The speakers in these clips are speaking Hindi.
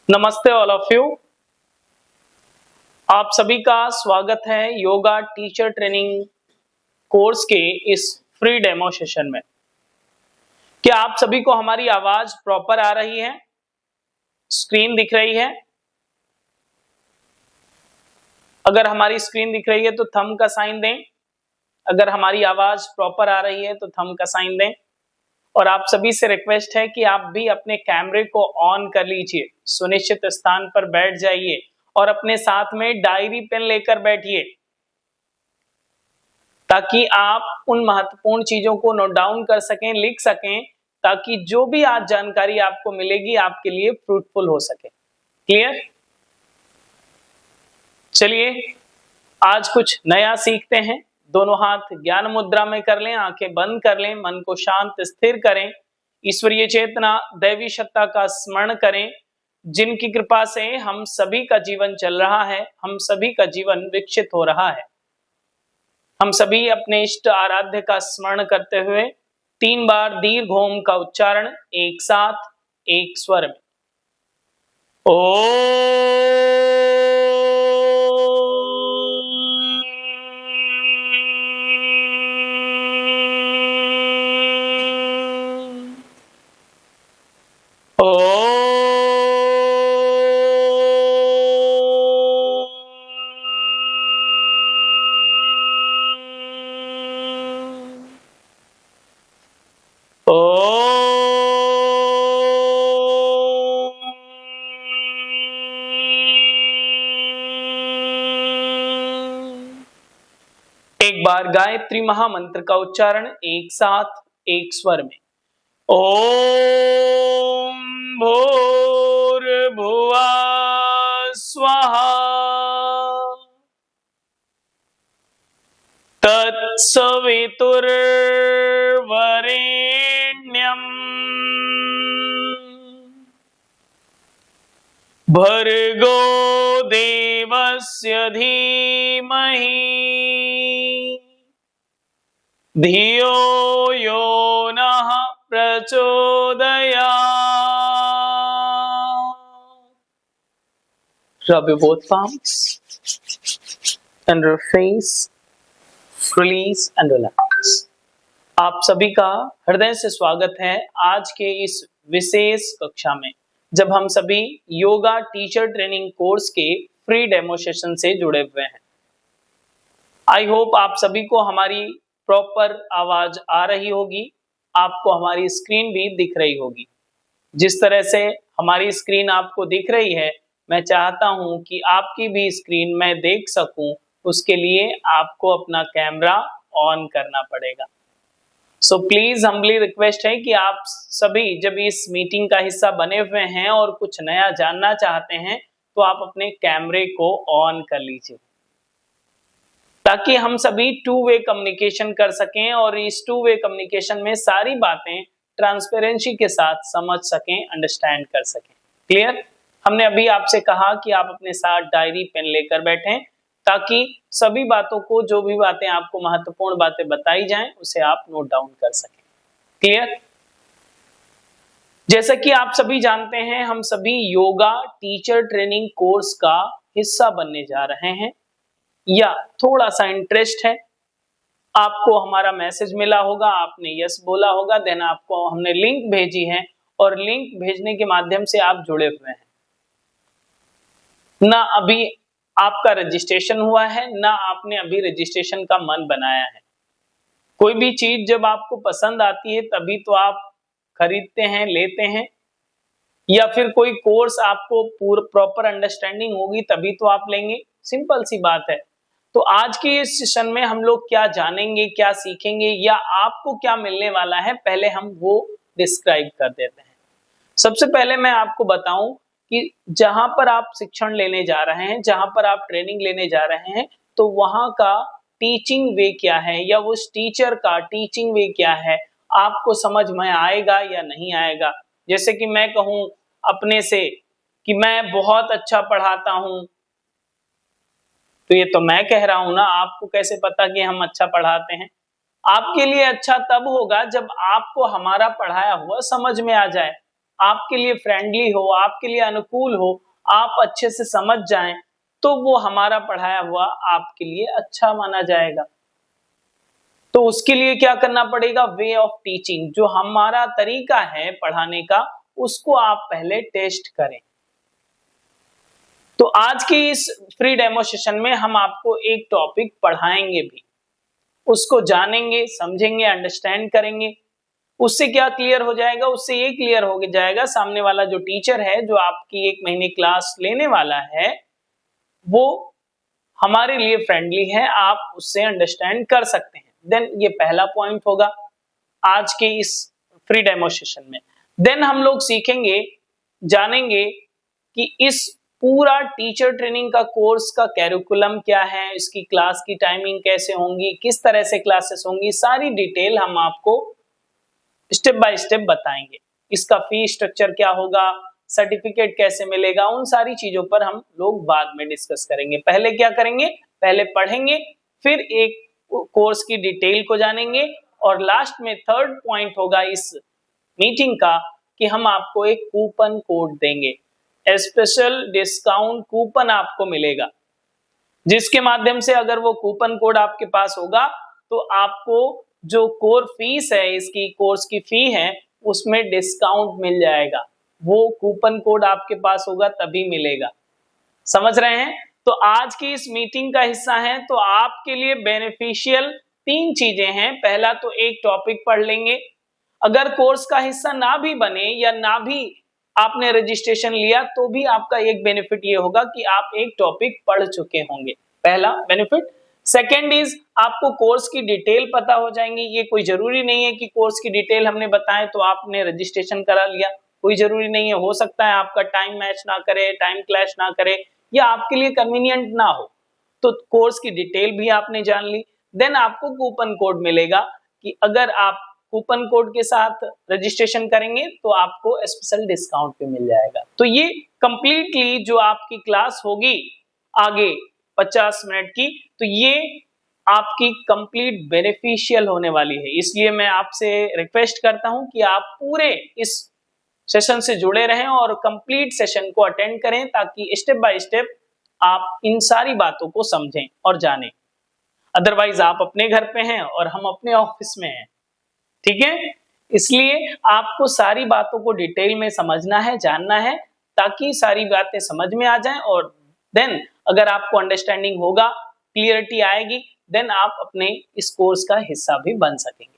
नमस्ते ऑल ऑफ यू। आप सभी का स्वागत है योगा टीचर ट्रेनिंग कोर्स के इस फ्री डेमो सेशन में। क्या आप सभी को हमारी आवाज प्रॉपर आ रही है? स्क्रीन दिख रही है? अगर हमारी स्क्रीन दिख रही है तो थंब का साइन दें। अगर हमारी आवाज प्रॉपर आ रही है तो थंब का साइन दें। और आप सभी से रिक्वेस्ट है कि आप भी अपने कैमरे को ऑन कर लीजिए, सुनिश्चित स्थान पर बैठ जाइए और अपने साथ में डायरी पेन लेकर बैठिए ताकि आप उन महत्वपूर्ण चीजों को नोट डाउन कर सकें, लिख सकें, ताकि जो भी आज जानकारी आपको मिलेगी आपके लिए फ्रूटफुल हो सके। क्लियर? चलिए आज कुछ नया सीखते हैं। दोनों हाथ ज्ञान मुद्रा में कर लें, आंखें बंद कर लें, मन को शांत स्थिर करें, ईश्वरीय चेतना दैवी सत्ता का स्मरण करें, जिनकी कृपा से हम सभी का जीवन चल रहा है, हम सभी का जीवन विकसित हो रहा है। हम सभी अपने इष्ट आराध्य का स्मरण करते हुए 3 बार दीर्घ ओम का उच्चारण एक साथ एक स्वर में एक बार गायत्री महामंत्र का उच्चारण एक साथ एक स्वर में ओम भूर्भुवः स्वः तत्सवितुर्वरेण्यम् भर्गो देवस्य धीमहि धियो यो नः प्रचोदयात्। Rub your both palms under your face, release and relax। आप सभी का हृदय से स्वागत है आज के इस विशेष कक्षा में, जब हम सभी योगा टीचर ट्रेनिंग कोर्स के फ्री डेमो सेशन से जुड़े हुए हैं। आई होप आप सभी को हमारी प्रॉपर आवाज आ रही होगी, आपको हमारी स्क्रीन भी दिख रही होगी। जिस तरह से हमारी स्क्रीन आपको दिख रही है, मैं चाहता हूं कि आपकी भी स्क्रीन मैं देख सकूं, उसके लिए आपको अपना कैमरा ऑन करना पड़ेगा। सो प्लीज हम्बली रिक्वेस्ट है कि आप सभी जब इस मीटिंग का हिस्सा बने हुए हैं और कुछ नया जानना चाहते हैं तो आप अपने कैमरे को ऑन कर लीजिए, ताकि हम सभी 2 वे कम्युनिकेशन कर सकें और इस 2 वे कम्युनिकेशन में सारी बातें ट्रांसपेरेंसी के साथ समझ सकें, अंडरस्टैंड कर सकें। क्लियर? हमने अभी आपसे कहा कि आप अपने साथ डायरी पेन लेकर बैठें ताकि सभी बातों को, जो भी बातें आपको महत्वपूर्ण बातें बताई जाएं, उसे आप नोट डाउन कर सकें। क्लियर? जैसा कि आप सभी जानते हैं, हम सभी योगा टीचर ट्रेनिंग कोर्स का हिस्सा बनने जा रहे हैं, या थोड़ा सा इंटरेस्ट है, आपको हमारा मैसेज मिला होगा, आपने यस बोला होगा, देन आपको हमने लिंक भेजी है और लिंक भेजने के माध्यम से आप जुड़े हुए हैं। ना अभी आपका रजिस्ट्रेशन हुआ है, ना आपने अभी रजिस्ट्रेशन का मन बनाया है। कोई भी चीज जब आपको पसंद आती है तभी तो आप खरीदते हैं, लेते हैं, या फिर कोई कोर्स आपको प्रॉपर अंडरस्टैंडिंग होगी तभी तो आप लेंगे। सिंपल सी बात है। तो आज के इस सेशन में हम लोग क्या जानेंगे, क्या सीखेंगे, या आपको क्या मिलने वाला है, पहले हम वो डिस्क्राइब कर देते हैं। सबसे पहले मैं आपको बताऊं कि जहां पर आप शिक्षण लेने जा रहे हैं, जहां पर आप ट्रेनिंग लेने जा रहे हैं, तो वहां का टीचिंग वे क्या है, या उस टीचर का टीचिंग वे क्या है, आपको समझ में आएगा या नहीं आएगा। जैसे कि मैं कहूं अपने से कि मैं बहुत अच्छा पढ़ाता हूं, तो ये तो मैं कह रहा हूं ना, आपको कैसे पता कि हम अच्छा पढ़ाते हैं? आपके लिए अच्छा तब होगा जब आपको हमारा पढ़ाया हुआ समझ में आ जाए। आपके लिए फ्रेंडली हो, आपके लिए अनुकूल हो, आप अच्छे से समझ जाएं, तो वो हमारा पढ़ाया हुआ आपके लिए अच्छा माना जाएगा। तो उसके लिए क्या करना पड़ेगा? वे ऑफ टीचिंग, जो हमारा तरीका है पढ़ाने का, उसको आप पहले टेस्ट करें। तो आज की इस फ्री डेमो सेशन में हम आपको एक टॉपिक पढ़ाएंगे भी, उसको जानेंगे, समझेंगे, अंडरस्टैंड करेंगे। उससे क्या क्लियर हो जाएगा? उससे ये क्लियर हो जाएगा सामने वाला जो टीचर है, जो आपकी 1 महीने क्लास लेने वाला है, वो हमारे लिए फ्रेंडली है, आप उससे अंडरस्टैंड कर सकते हैं। देन ये पहला पॉइंट होगा आज के इस फ्री डेमो सेशन में। देन हम लोग सीखेंगे, जानेंगे कि इस पूरा टीचर ट्रेनिंग का कोर्स का कैरिकुलम क्या है, इसकी क्लास की टाइमिंग कैसे होंगी, किस तरह से क्लासेस होंगी, सारी डिटेल हम आपको स्टेप बाय स्टेप बताएंगे। इसका फी स्ट्रक्चर क्या होगा, सर्टिफिकेट कैसे मिलेगा, उन सारी चीजों पर हम लोग बाद में डिस्कस करेंगे। पहले क्या करेंगे? पहले पढ़ेंगे, फिर एक कोर्स की डिटेल को जानेंगे, और लास्ट में थर्ड पॉइंट होगा इस मीटिंग का कि हम आपको एक कूपन कोड देंगे, स्पेशल डिस्काउंट कूपन आपको मिलेगा, जिसके माध्यम से अगर वो कूपन कोड आपके पास होगा तो आपको जो कोर फीस है, इसकी कोर्स की फी है, उसमें डिस्काउंट मिल जाएगा। वो कूपन कोड आपके पास होगा तभी मिलेगा। समझ रहे हैं? तो आज की इस मीटिंग का हिस्सा है, तो आपके लिए बेनिफिशियल 3 चीजें हैं। पहला तो एक टॉपिक पढ़ लेंगे, अगर कोर्स का हिस्सा ना भी बने या ना भी आपने रजिस्ट्रेशन लिया, तो भी आपका एक बेनिफिट ये होगा कि आप एक टॉपिक पढ़ चुके होंगे, पहला बेनिफिट। सेकेंड इज, आपको कोर्स की डिटेल पता हो जाएंगी। ये कोई जरूरी नहीं है कि कोर्स की डिटेल हमने बताए तो आपने रजिस्ट्रेशन करा लिया, कोई जरूरी नहीं है। हो सकता है आपका टाइम मैच ना करे, टाइम क्लैश ना करे, या आपके लिए कन्वीनियंट ना हो, तो कोर्स की डिटेल भी आपने जान ली। देन आपको कूपन कोड मिलेगा कि अगर आप कूपन कोड के साथ रजिस्ट्रेशन करेंगे तो आपको स्पेशल डिस्काउंट भी मिल जाएगा। तो ये कंप्लीटली जो आपकी क्लास होगी आगे 50 मिनट की, तो ये आपकी कंप्लीट बेनिफिशियल होने वाली है। इसलिए मैं आपसे रिक्वेस्ट करता हूं कि आप पूरे इस सेशन से जुड़े रहें और कंप्लीट सेशन को अटेंड करें, ताकि स्टेप बाय स्टेप आप इन सारी बातों को समझें और जानें। अदरवाइज आप अपने घर पे हैं और हम अपने ऑफिस में हैं, ठीक है? इसलिए आपको सारी बातों को डिटेल में समझना है, जानना है, ताकि सारी बातें समझ में आ जाएं, और देन अगर आपको अंडरस्टैंडिंग होगा, क्लियरिटी आएगी, देन आप अपने इस कोर्स का हिस्सा भी बन सकेंगे।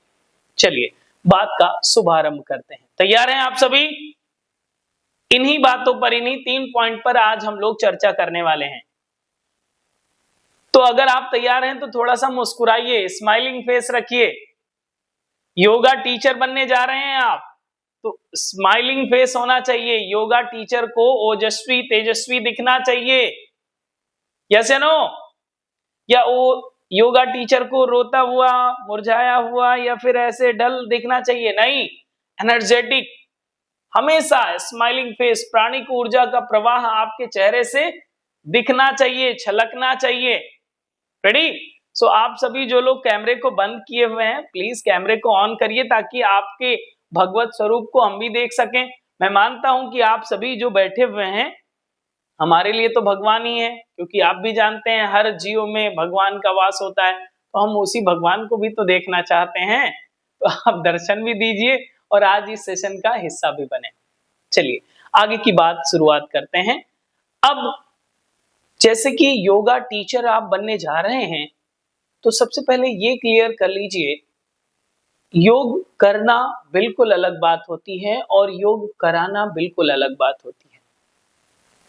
चलिए बात का शुभारंभ करते हैं। तैयार हैं आप सभी? इन्हीं बातों पर, इन्हीं 3 पॉइंट पर आज हम लोग चर्चा करने वाले हैं। तो अगर आप तैयार हैं तो थोड़ा सा मुस्कुराइए, स्माइलिंग फेस रखिए। योगा टीचर बनने जा रहे हैं आप, तो स्माइलिंग फेस होना चाहिए। योगा टीचर को ओजस्वी तेजस्वी दिखना चाहिए, यस या नो? या वो योगा टीचर को रोता हुआ, मुरझाया हुआ, या फिर ऐसे डल दिखना चाहिए? नहीं, एनर्जेटिक, हमेशा स्माइलिंग फेस, प्राणिक ऊर्जा का प्रवाह आपके चेहरे से दिखना चाहिए, छलकना चाहिए। रेडी? सो आप सभी जो लोग कैमरे को बंद किए हुए हैं, प्लीज कैमरे को ऑन करिए, ताकि आपके भगवत स्वरूप को हम भी देख सकें। मैं मानता हूं कि आप सभी जो बैठे हुए हैं हमारे लिए तो भगवान ही है, क्योंकि आप भी जानते हैं हर जीव में भगवान का वास होता है, तो हम उसी भगवान को भी तो देखना चाहते हैं। तो आप दर्शन भी दीजिए और आज इस सेशन का हिस्सा भी बने। चलिए आगे की बात शुरुआत करते हैं। अब जैसे कि योगा टीचर आप बनने जा रहे हैं, तो सबसे पहले ये क्लियर कर लीजिए, योग करना बिल्कुल अलग बात होती है और योग कराना बिल्कुल अलग बात होती है।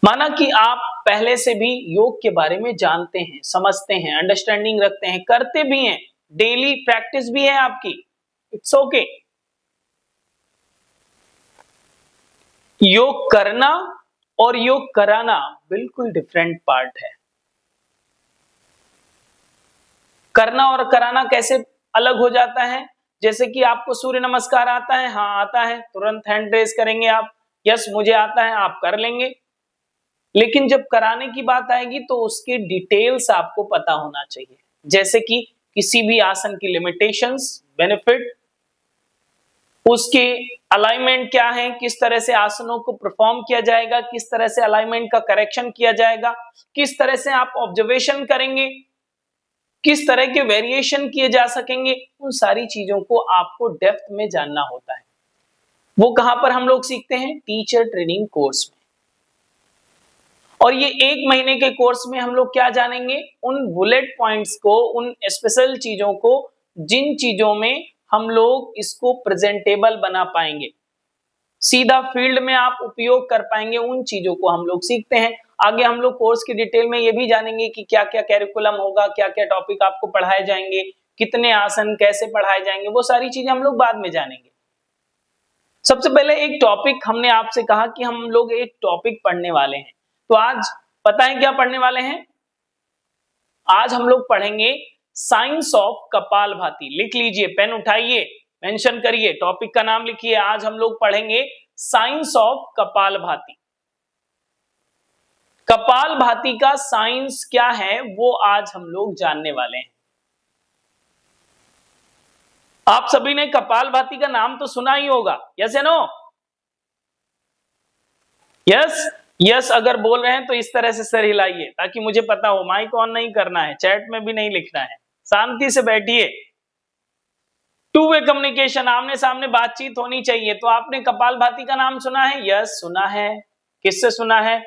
माना कि आप पहले से भी योग के बारे में जानते हैं, समझते हैं, अंडरस्टैंडिंग रखते हैं, करते भी हैं, डेली प्रैक्टिस भी है आपकी, इट्स ओके। योग करना और योग कराना बिल्कुल डिफरेंट पार्ट है। करना और कराना कैसे अलग हो जाता है? जैसे कि आपको सूर्य नमस्कार आता है, हाँ आता है, तुरंत हैंड रेज करेंगे आप, यस मुझे आता है, आप कर लेंगे। लेकिन जब कराने की बात आएगी तो उसके डिटेल्स आपको पता होना चाहिए, जैसे कि किसी भी आसन की लिमिटेशंस, बेनिफिट, उसके अलाइनमेंट क्या है, किस तरह से आसनों को परफॉर्म किया जाएगा, किस तरह से अलाइनमेंट का करेक्शन किया जाएगा, किस तरह से आप ऑब्जर्वेशन करेंगे, किस तरह के वेरिएशन किए जा सकेंगे, उन सारी चीजों को आपको डेप्थ में जानना होता है। वो कहां पर हम लोग सीखते हैं? टीचर ट्रेनिंग कोर्स में। और ये 1 महीने के कोर्स में हम लोग क्या जानेंगे? उन बुलेट पॉइंट्स को, उन स्पेशल चीजों को, जिन चीजों में हम लोग इसको प्रेजेंटेबल बना पाएंगे, सीधा फील्ड में आप उपयोग कर पाएंगे, उन चीजों को हम लोग सीखते हैं। आगे हम लोग कोर्स की डिटेल में ये भी जानेंगे कि क्या क्या कैरिकुलम होगा, क्या क्या टॉपिक आपको पढ़ाए जाएंगे, कितने आसन कैसे पढ़ाए जाएंगे, वो सारी चीजें हम लोग बाद में जानेंगे। सबसे पहले एक टॉपिक हमने आपसे कहा कि हम लोग एक टॉपिक पढ़ने वाले हैं, तो आज पता है क्या पढ़ने वाले हैं? आज हम लोग पढ़ेंगे साइंस ऑफ कपालभाति। लिख लीजिए, पेन उठाइए, मेंशन करिए, टॉपिक का नाम लिखिए। आज हम लोग पढ़ेंगे साइंस ऑफ कपालभाति। कपालभाति का साइंस क्या है वो आज हम लोग जानने वाले हैं। आप सभी ने कपालभाति का नाम तो सुना ही होगा, यस या नो? यस यस अगर बोल रहे हैं तो इस तरह से सर हिलाइए ताकि मुझे पता हो। माइक ऑन नहीं करना है, चैट में भी नहीं लिखना है, शांति से बैठिए। टू वे कम्युनिकेशन, आमने सामने बातचीत होनी चाहिए। तो आपने कपालभाति का नाम सुना है? यस सुना है। किससे सुना है?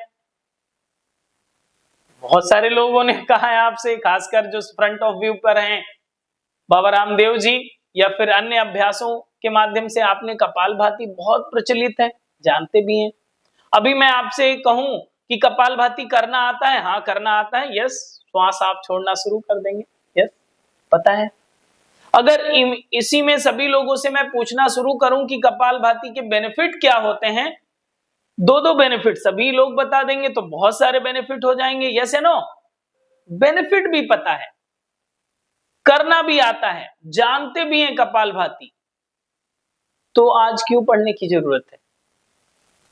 बहुत सारे लोगों ने कहा है आपसे, खासकर जो फ्रंट ऑफ व्यू पर हैं, बाबा रामदेव जी, या फिर अन्य अभ्यासों के माध्यम से आपने कपालभाति बहुत प्रचलित है, जानते भी हैं। अभी मैं आपसे कहूं कि कपालभाति करना आता है? हाँ करना आता है। यस, श्वास आप छोड़ना शुरू कर देंगे। यस पता है। अगर इसी में सभी लोगों से मैं पूछना शुरू करूं कि कपालभाति के बेनिफिट क्या होते हैं, दो बेनिफिट सभी लोग बता देंगे तो बहुत सारे बेनिफिट हो जाएंगे। यस या नो? बेनिफिट भी पता है, करना भी आता है, जानते भी हैं कपालभाति, तो आज क्यों पढ़ने की जरूरत है?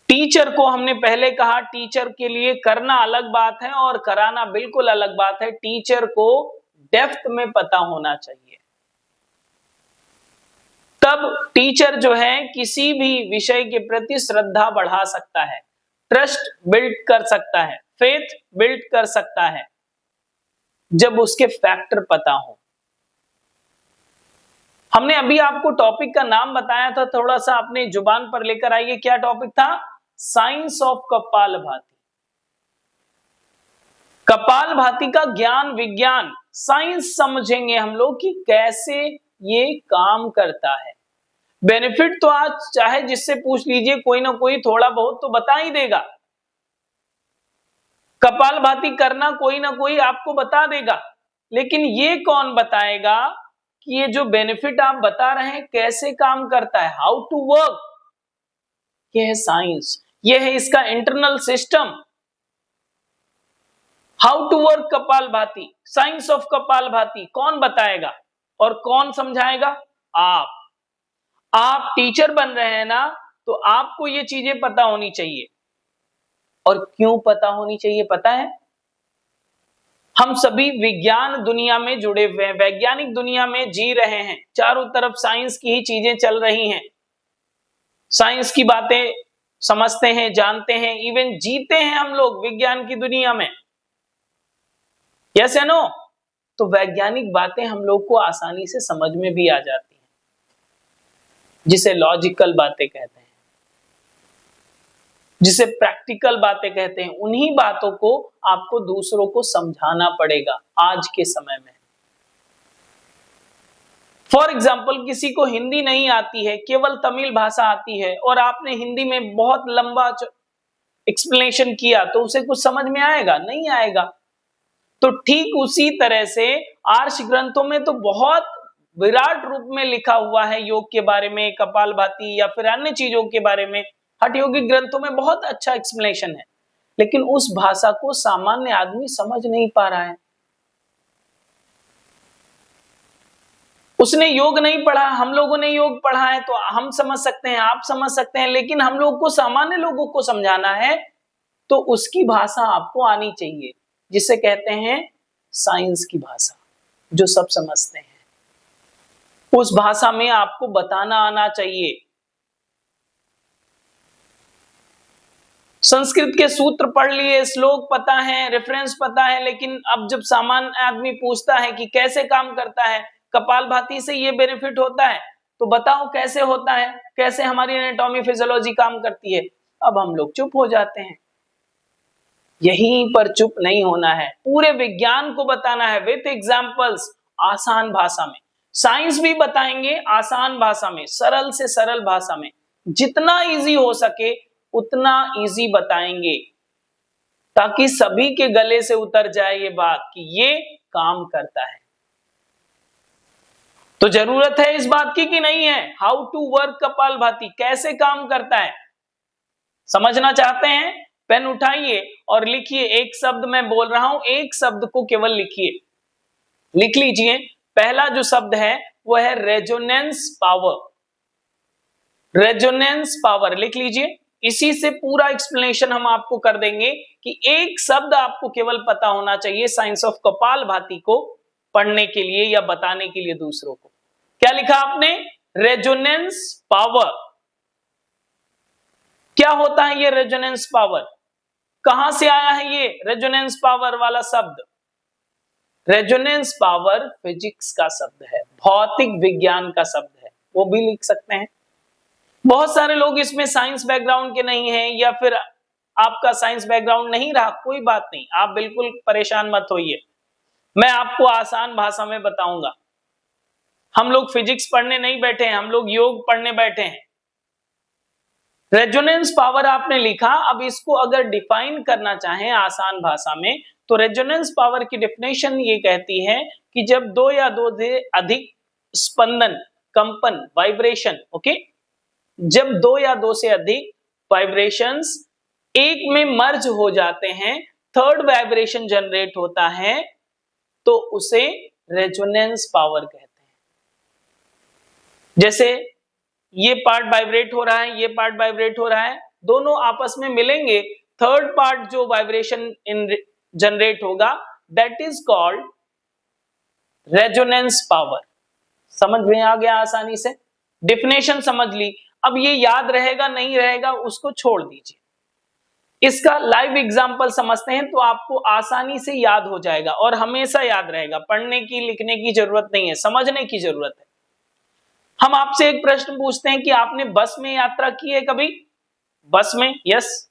टीचर को हमने पहले कहा, टीचर के लिए करना अलग बात है और कराना बिल्कुल अलग बात है। टीचर को डेप्थ में पता होना चाहिए, तब टीचर जो है किसी भी विषय के प्रति श्रद्धा बढ़ा सकता है, ट्रस्ट बिल्ड कर सकता है, फेथ बिल्ड कर सकता है, जब उसके फैक्टर पता हो। हमने अभी आपको टॉपिक का नाम बताया था, थोड़ा सा अपने जुबान पर लेकर आइए। क्या टॉपिक था? Science of kapalbhati. कपालभाति का ज्ञान, विज्ञान, साइंस समझेंगे हम लोग कि कैसे ये काम करता है। बेनिफिट तो आज चाहे जिससे पूछ लीजिए, कोई ना कोई थोड़ा बहुत तो बता ही देगा। कपालभाति करना कोई ना कोई आपको बता देगा, लेकिन ये कौन बताएगा कि ये जो बेनिफिट आप बता रहे हैं कैसे काम करता है, हाउ टू वर्क। ये है साइंस, ये है इसका internal system. How to work kapalbhati, science of kapalbhati कौन बताएगा और कौन समझाएगा? आप टीचर बन रहे हैं ना, तो आपको ये चीजें पता होनी चाहिए। और क्यों पता होनी चाहिए पता है? हम सभी विज्ञान दुनिया में जुड़े हुए हैं, वैज्ञानिक दुनिया में जी रहे हैं, चारों तरफ साइंस की ही चीजें चल रही हैं, साइंस की बातें समझते हैं, जानते हैं, इवन जीते हैं हम लोग विज्ञान की दुनिया में। यस या नो? तो वैज्ञानिक बातें हम लोग को आसानी से समझ में भी आ जाती हैं, जिसे लॉजिकल बातें कहते हैं, जिसे प्रैक्टिकल बातें कहते हैं। उन्हीं बातों को आपको दूसरों को समझाना पड़ेगा आज के समय में। फॉर एग्जाम्पल, किसी को हिंदी नहीं आती है, केवल तमिल भाषा आती है, और आपने हिंदी में बहुत लंबा एक्सप्लेनेशन किया, तो उसे कुछ समझ में आएगा? नहीं आएगा। तो ठीक उसी तरह से आर्ष ग्रंथों में तो बहुत विराट रूप में लिखा हुआ है योग के बारे में, कपालभाति या फिर अन्य चीजों के बारे में। हठ योगिक ग्रंथों में बहुत अच्छा एक्सप्लेनेशन है, लेकिन उस भाषा को सामान्य आदमी समझ नहीं पा रहा है। उसने योग नहीं पढ़ा, हम लोगों ने योग पढ़ा है, तो हम समझ सकते हैं, आप समझ सकते हैं, लेकिन हम लोग को, सामान्य लोगों को समझाना है तो उसकी भाषा आपको आनी चाहिए, जिसे कहते हैं साइंस की भाषा, जो सब समझते हैं। उस भाषा में आपको बताना आना चाहिए संस्कृत के सूत्र पढ़ लिए, श्लोक पता है, रेफरेंस पता है, लेकिन अब जब सामान्य आदमी पूछता है कि कैसे काम करता है, कपालभाति से ये बेनिफिट होता है, तो बताओ कैसे होता है, कैसे हमारी एनाटॉमी फिजियोलॉजी काम करती है, अब हम लोग चुप हो जाते हैं। यहीं पर चुप नहीं होना है, पूरे विज्ञान को बताना है विथ एग्जांपल्स, आसान भाषा में। साइंस भी बताएंगे आसान भाषा में, सरल से सरल भाषा में, जितना इजी हो सके उतना इजी बताएंगे, ताकि सभी के गले से उतर जाए ये बात कि ये काम करता है। तो जरूरत है इस बात की कि नहीं है? हाउ टू वर्क कपालभाति, कैसे काम करता है, समझना चाहते हैं? पेन उठाइए और लिखिए, एक शब्द मैं बोल रहा हूं, एक शब्द को केवल लिखिए, लिख लीजिए। पहला जो शब्द है वो है रेजोनेंस पावर। रेजोनेंस पावर लिख लीजिए, इसी से पूरा एक्सप्लेनेशन हम आपको कर देंगे कि एक शब्द आपको केवल पता होना चाहिए साइंस ऑफ कपालभाति को पढ़ने के लिए या बताने के लिए दूसरों को। क्या लिखा आपने? Resonance power. क्या होता है ये रेजोनेंस पावर? कहां से आया है ये रेजोनेंस पावर वाला शब्द? रेजोनेंस पावर फिजिक्स का शब्द है, भौतिक विज्ञान का शब्द है, वो भी लिख सकते हैं। बहुत सारे लोग इसमें साइंस बैकग्राउंड के नहीं हैं, या फिर आपका साइंस बैकग्राउंड नहीं रहा, कोई बात नहीं, आप बिल्कुल परेशान मत होइए, मैं आपको आसान भाषा में बताऊंगा। हम लोग फिजिक्स पढ़ने नहीं बैठे हैं, हम लोग योग पढ़ने बैठे हैं। रेजोनेंस पावर आपने लिखा, अब इसको अगर डिफाइन करना चाहें आसान भाषा में, तो रेजोनेंस पावर की डेफिनेशन ये कहती है कि जब दो या दो से अधिक स्पंदन, कंपन, वाइब्रेशन, ओके, जब दो या दो से अधिक वाइब्रेशंस एक में मर्ज हो जाते हैं, थर्ड वाइब्रेशन जनरेट होता है, तो उसे रेजोनेंस पावर कहते हैं। जैसे ये पार्ट वाइब्रेट हो रहा है, ये पार्ट वाइब्रेट हो रहा है, दोनों आपस में मिलेंगे, थर्ड पार्ट जो वाइब्रेशन जनरेट होगा, that is called resonance power. समझ में आ गया आसानी से? डेफिनेशन समझ ली। अब ये याद रहेगा नहीं रहेगा उसको छोड़ दीजिए, इसका लाइव एग्जांपल समझते हैं तो आपको आसानी से याद हो जाएगा और हमेशा याद रहेगा। पढ़ने की लिखने की जरूरत नहीं है, समझने की जरूरत है। हम आपसे एक प्रश्न पूछते हैं कि आपने बस में यात्रा की है कभी? बस में? यस,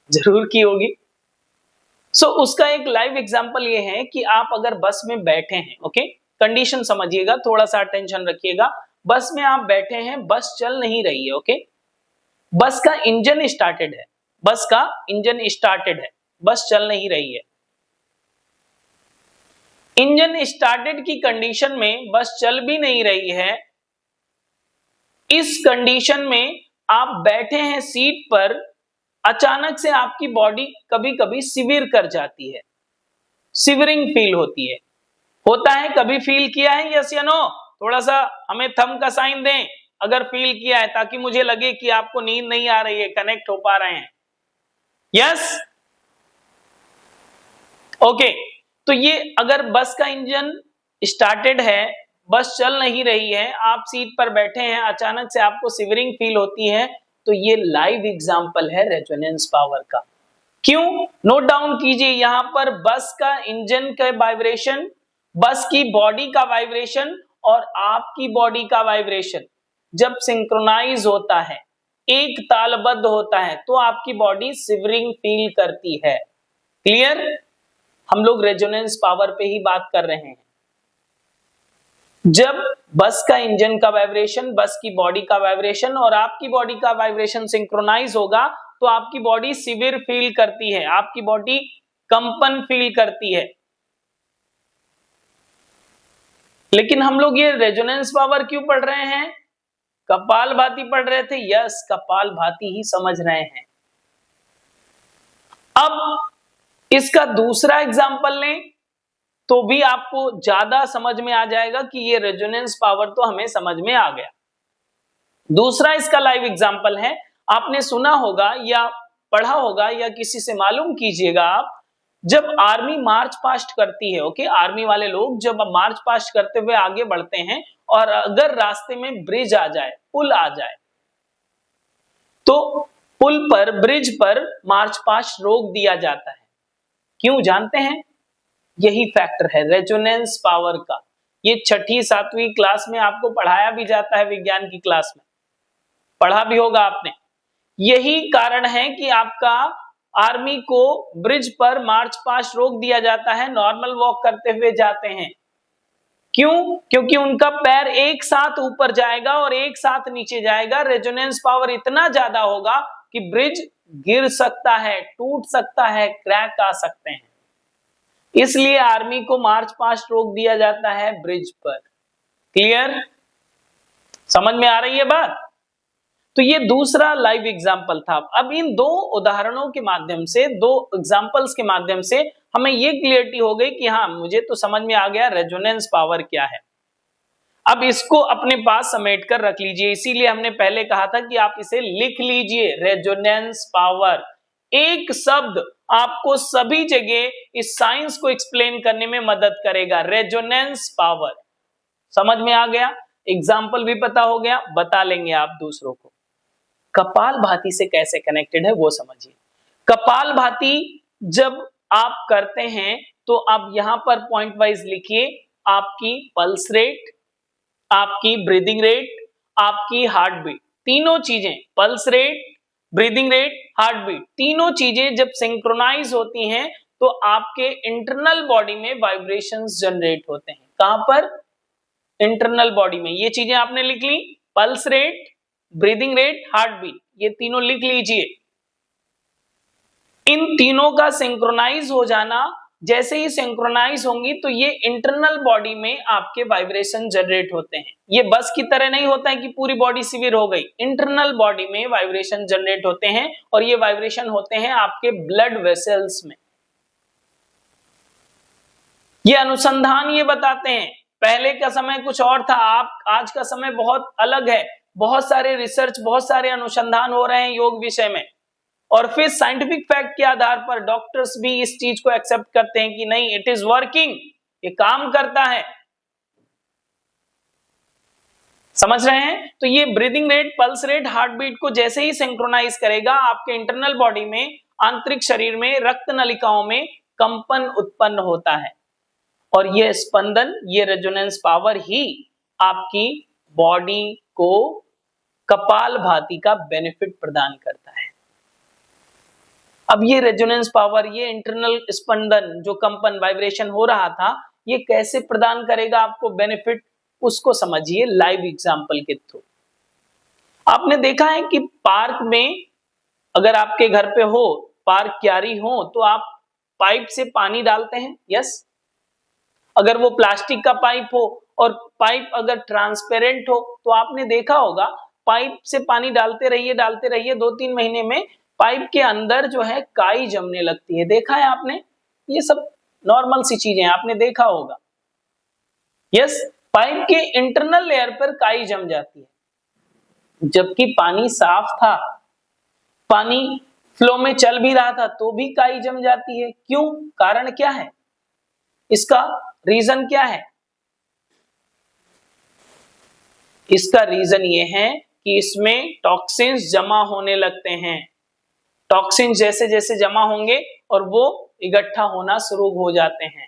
जरूर की होगी। सो उसका एक लाइव एग्जांपल ये है कि आप अगर बस में बैठे हैं, ओके, कंडीशन समझिएगा, थोड़ा सा अटेंशन रखिएगा। बस में आप बैठे हैं, बस चल नहीं रही है, ओके, बस का इंजन स्टार्टेड है, बस का इंजन स्टार्टेड है, बस चल नहीं रही है। इंजन स्टार्टेड की कंडीशन में बस चल भी नहीं रही है, इस कंडीशन में आप बैठे हैं सीट पर, अचानक से आपकी बॉडी कभी कभी सिविर कर जाती है, सिवरिंग फील होती है। होता है, कभी फील किया है? यस या नो? थोड़ा सा हमें थंब का साइन दें अगर फील किया है, ताकि मुझे लगे कि आपको नींद नहीं आ रही है, कनेक्ट हो पा रहे हैं। Yes, okay. तो ये अगर बस का इंजन स्टार्टेड है, बस चल नहीं रही है, आप सीट पर बैठे हैं, अचानक से आपको सिवरिंग फील होती है, तो ये लाइव एग्जांपल है रेजोनेंस पावर का। क्यों? नोट डाउन कीजिए, यहां पर बस का इंजन का वाइब्रेशन, बस की बॉडी का वाइब्रेशन और आपकी बॉडी का वाइब्रेशन जब सिंक्रोनाइज होता है, एक तालबद्ध होता है, तो आपकी बॉडी सिवरिंग फील करती है। क्लियर? हम लोग रेजोनेंस पावर पे ही बात कर रहे हैं। जब बस का इंजन का वाइब्रेशन, बस की बॉडी का वाइब्रेशन और आपकी बॉडी का वाइब्रेशन सिंक्रोनाइज होगा, तो आपकी बॉडी सिविर फील करती है, आपकी बॉडी कंपन फील करती है। लेकिन हम लोग ये रेजोनेंस पावर क्यों पढ़ रहे हैं? कपालभाति पढ़ रहे थे? यस, कपालभाति ही समझ रहे हैं। अब इसका दूसरा एग्जांपल लें तो भी आपको ज्यादा समझ में आ जाएगा कि ये रेजोनेंस पावर तो हमें समझ में आ गया। दूसरा इसका लाइव एग्जांपल है, आपने सुना होगा या पढ़ा होगा या किसी से मालूम कीजिएगा आप, जब आर्मी मार्च पास्ट करती है, ओके, आर्मी वाले लोग जब मार्च पास्ट करते हुए आगे बढ़ते हैं और अगर रास्ते में ब्रिज आ जाए, पुल आ जाए, तो पुल पर, ब्रिज पर मार्च पास्ट रोक दिया जाता है। क्यों जानते हैं? यही फैक्टर है रेजोनेंस पावर का। ये 6ठी 7वीं क्लास में आपको पढ़ाया भी जाता है, विज्ञान की क्लास में पढ़ा भी होगा आपने। यही कारण है कि आपका आर्मी को ब्रिज पर मार्च पास्ट रोक दिया जाता है, नॉर्मल वॉक करते हुए जाते हैं। क्यों? क्योंकि उनका पैर एक साथ ऊपर जाएगा और एक साथ नीचे जाएगा। रेजोनेंस पावर इतना ज्यादा होगा कि ब्रिज गिर सकता है, टूट सकता है, क्रैक आ सकते हैं। इसलिए आर्मी को मार्च पास्ट रोक दिया जाता है ब्रिज पर। क्लियर? समझ में आ रही है बात? तो ये दूसरा लाइव एग्जाम्पल था। अब इन दो उदाहरणों के माध्यम से, दो एग्जाम्पल्स के माध्यम से हमें ये क्लियरिटी हो गई कि हाँ, मुझे तो समझ में आ गया रेजोनेंस पावर क्या है। अब इसको अपने पास समेट कर रख लीजिए। इसीलिए हमने पहले कहा था कि आप इसे लिख लीजिए, रेजोनेंस पावर। एक शब्द आपको सभी जगह इस साइंस को एक्सप्लेन करने में मदद करेगा, रेजोनेंस पावर। समझ में आ गया? एग्जाम्पल भी पता हो गया, बता लेंगे आप दूसरों को। कपालभाति से कैसे कनेक्टेड है वो समझिए। कपालभाति जब आप करते हैं तो आप यहां पर पॉइंट वाइज लिखिए, आपकी पल्स रेट, आपकी ब्रीदिंग रेट, आपकी हार्ट बीट, तीनों चीजें, pulse rate, breathing rate, heart beat, तीनों चीजें जब सिंक्रोनाइज होती हैं तो आपके इंटरनल बॉडी में वाइब्रेशंस जनरेट होते हैं। कहां पर? इंटरनल बॉडी में। ये चीजें आपने लिख ली, pulse rate, breathing rate, heart beat, ये तीनों लिख लीजिए। इन तीनों का सिंक्रोनाइज हो जाना, जैसे ही सिंक्रोनाइज होंगी तो ये इंटरनल बॉडी में आपके वाइब्रेशन जनरेट होते हैं। ये बस की तरह नहीं होता है कि पूरी बॉडी सिवियर हो गई। इंटरनल बॉडी में वाइब्रेशन जनरेट होते हैं और ये वाइब्रेशन होते हैं आपके ब्लड वेसल्स में। ये अनुसंधान ये बताते हैं, पहले का समय कुछ और था, आज का समय बहुत अलग है। बहुत सारे रिसर्च, बहुत सारे अनुसंधान हो रहे हैं योग विषय में, और फिर साइंटिफिक फैक्ट के आधार पर डॉक्टर्स भी इस चीज को एक्सेप्ट करते हैं कि नहीं, इट इज वर्किंग, ये काम करता है। समझ रहे हैं? तो ये breathing rate, pulse rate, heart beat को जैसे ही सिंक्रोनाइज करेगा, आपके इंटरनल बॉडी में, आंतरिक शरीर में, रक्त नलिकाओं में कंपन उत्पन्न होता है, और ये स्पंदन, ये रेजोनेंस पावर ही आपकी बॉडी को कपालभाति का बेनिफिट प्रदान करता है। अब ये रेजोनेंस पावर, ये इंटरनल स्पंदन, जो कंपन, वाइब्रेशन हो रहा था, ये कैसे प्रदान करेगा आपको बेनिफिट, उसको समझिए लाइव एग्जांपल के थ्रू। आपने देखा है कि पार्क में, अगर आपके घर पे हो, पार्क क्यारी हो, तो आप पाइप से पानी डालते हैं, यस। अगर वो प्लास्टिक का पाइप हो और पाइप अगर ट्रांसपेरेंट हो तो आपने देखा होगा, पाइप से पानी डालते रहिए 2-3 महीने में पाइप के अंदर जो है काई जमने लगती है। देखा है आपने? ये सब नॉर्मल सी चीजें आपने देखा होगा, यस। पाइप के इंटरनल लेयर पर काई जम जाती है, जबकि पानी साफ था, पानी फ्लो में चल भी रहा था, तो भी काई जम जाती है। क्यों? कारण क्या है इसका? रीजन क्या है? इसका रीजन ये है कि इसमें टॉक्सिन्स जमा होने लगते हैं। टॉक्सिन जैसे जैसे जमा होंगे और वो इकट्ठा होना शुरू हो जाते हैं।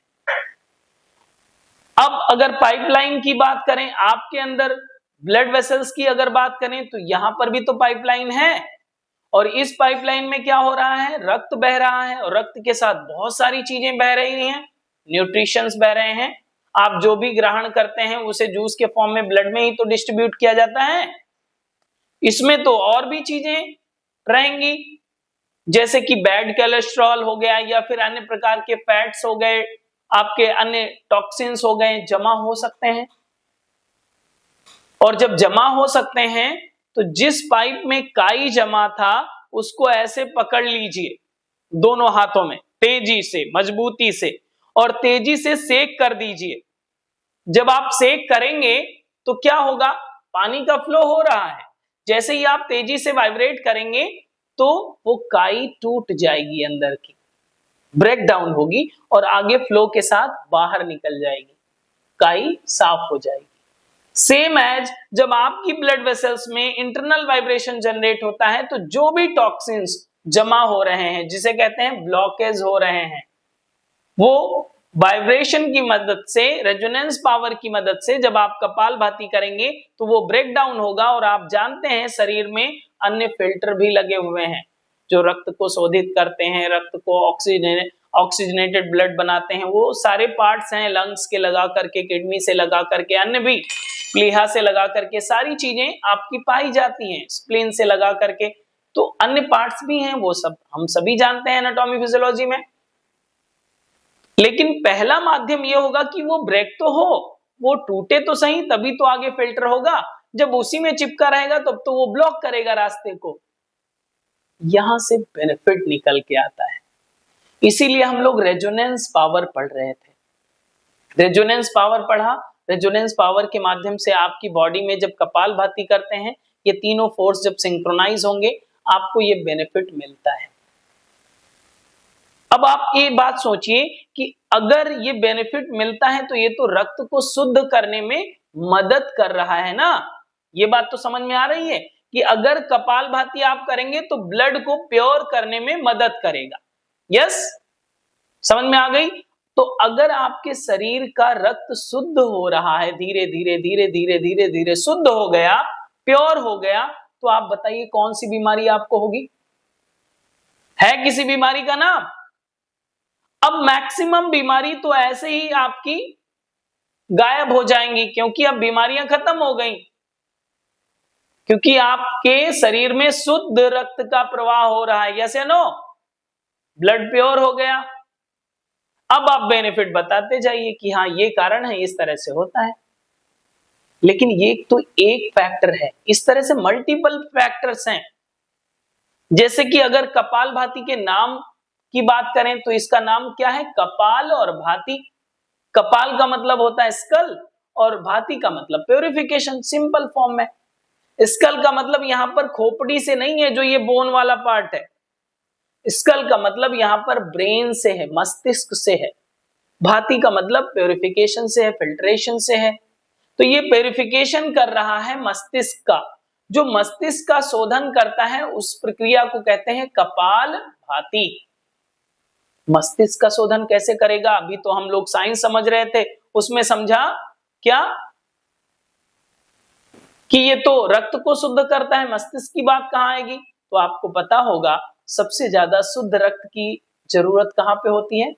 अब अगर पाइपलाइन की बात करें, आपके अंदर ब्लड वेसल्स की अगर बात करें, तो यहां पर भी तो पाइपलाइन है, और इस पाइपलाइन में क्या हो रहा है? रक्त बह रहा है, और रक्त के साथ बहुत सारी चीजें बह रही हैं, न्यूट्रिशंस बह रहे हैं। आप जो भी ग्रहण करते हैं उसे जूस के फॉर्म में ब्लड में ही तो डिस्ट्रीब्यूट किया जाता है। इसमें तो और भी चीजें रहेंगी, जैसे कि बैड कोलेस्ट्रॉल हो गया, या फिर अन्य प्रकार के फैट्स हो गए, आपके अन्य टॉक्सिन्स हो गए, जमा हो सकते हैं। और जब जमा हो सकते हैं तो जिस पाइप में काई जमा था उसको ऐसे पकड़ लीजिए दोनों हाथों में, तेजी से, मजबूती से, और तेजी से सेक कर दीजिए। जब आप सेक करेंगे तो क्या होगा? पानी का फ्लो हो रहा है, जैसे ही आप तेजी से वाइब्रेट करेंगे तो वो काई टूट जाएगी, अंदर की ब्रेक डाउन होगी और आगे फ्लो के साथ बाहर निकल जाएगी, काई साफ हो जाएगी। सेम एज जब आपकी ब्लड वेसल्स में इंटरनल वाइब्रेशन जनरेट होता है तो जो भी टॉक्सिन्स जमा हो रहे हैं, जिसे कहते हैं ब्लॉकेज हो रहे हैं, वो वाइब्रेशन की मदद से, रेजोनेंस पावर की मदद से जब आप कपालभाति करेंगे तो वो ब्रेक डाउन होगा। और आप जानते हैं शरीर में अन्य फिल्टर भी लगे हुए हैं जो रक्त को शोधित करते हैं, रक्त को ऑक्सीजनेटेड ब्लड बनाते हैं। वो सारे पार्ट्स हैं, लंग्स के लगा करके, किडनी से लगा करके, अन्य भी प्लीहा से लगा करके सारी चीजें आपकी पाई जाती हैं, स्प्लीन से लगा करके, तो अन्य पार्ट्स भी हैं, वो सब हम सभी जानते हैं एनाटॉमी फिजियोलॉजी में। लेकिन पहला माध्यम ये होगा कि वो ब्रेक तो हो, वो टूटे तो सही, तभी तो आगे फिल्टर होगा। जब उसी में चिपका रहेगा तब तो वो ब्लॉक करेगा रास्ते को। यहां से बेनिफिट निकल के आता है, इसीलिए हम लोग रेजोनेंस पावर पढ़ रहे थे। रेजोनेंस पावर पढ़ा, रेजोनेंस पावर के माध्यम से आपकी बॉडी में जब कपालभाति करते हैं, ये तीनों फोर्स जब सिंक्रोनाइज होंगे, आपको ये बेनिफिट मिलता है। अब आप ये बात सोचिए कि अगर ये बेनिफिट मिलता है तो ये तो रक्त को शुद्ध करने में मदद कर रहा है ना। ये बात तो समझ में आ रही है कि अगर कपालभाति आप करेंगे तो ब्लड को प्योर करने में मदद करेगा। यस, समझ में आ गई। तो अगर आपके शरीर का रक्त शुद्ध हो रहा है, धीरे धीरे धीरे धीरे धीरे धीरे शुद्ध हो गया, प्योर हो गया, तो आप बताइए कौन सी बीमारी आपको होगी? है किसी बीमारी का नाम? अब मैक्सिमम बीमारी तो ऐसे ही आपकी गायब हो जाएंगी, क्योंकि अब बीमारियां खत्म हो गई, क्योंकि आपके शरीर में शुद्ध रक्त का प्रवाह हो रहा है। यस या नो? ब्लड प्योर हो गया। अब आप बेनिफिट बताते जाइए कि हाँ ये कारण है, इस तरह से होता है। लेकिन ये तो एक फैक्टर है, इस तरह से मल्टीपल फैक्टर्स हैं। जैसे कि अगर कपालभाति के नाम की बात करें तो इसका नाम क्या है? कपाल और भाति। कपाल का मतलब होता है स्कल और भाति का मतलब प्योरिफिकेशन, सिंपल फॉर्म में। स्कल का मतलब यहां पर खोपड़ी से नहीं है, जो ये बोन वाला पार्ट है। स्कल का मतलब यहां पर ब्रेन से है, मस्तिष्क से है। भाति का मतलब प्योरिफिकेशन से है, फिल्ट्रेशन से है। तो ये प्योरिफिकेशन कर रहा है मस्तिष्क का, जो मस्तिष्क का शोधन करता है, उस प्रक्रिया को कहते हैं कपाल भाति। मस्तिष्क का शोधन कैसे करेगा? अभी तो हम लोग साइंस समझ रहे थे, उसमें समझा क्या कि ये तो रक्त को शुद्ध करता है, मस्तिष्क की बात कहां आएगी? तो आपको पता होगा सबसे ज्यादा शुद्ध रक्त की जरूरत कहां पे होती है?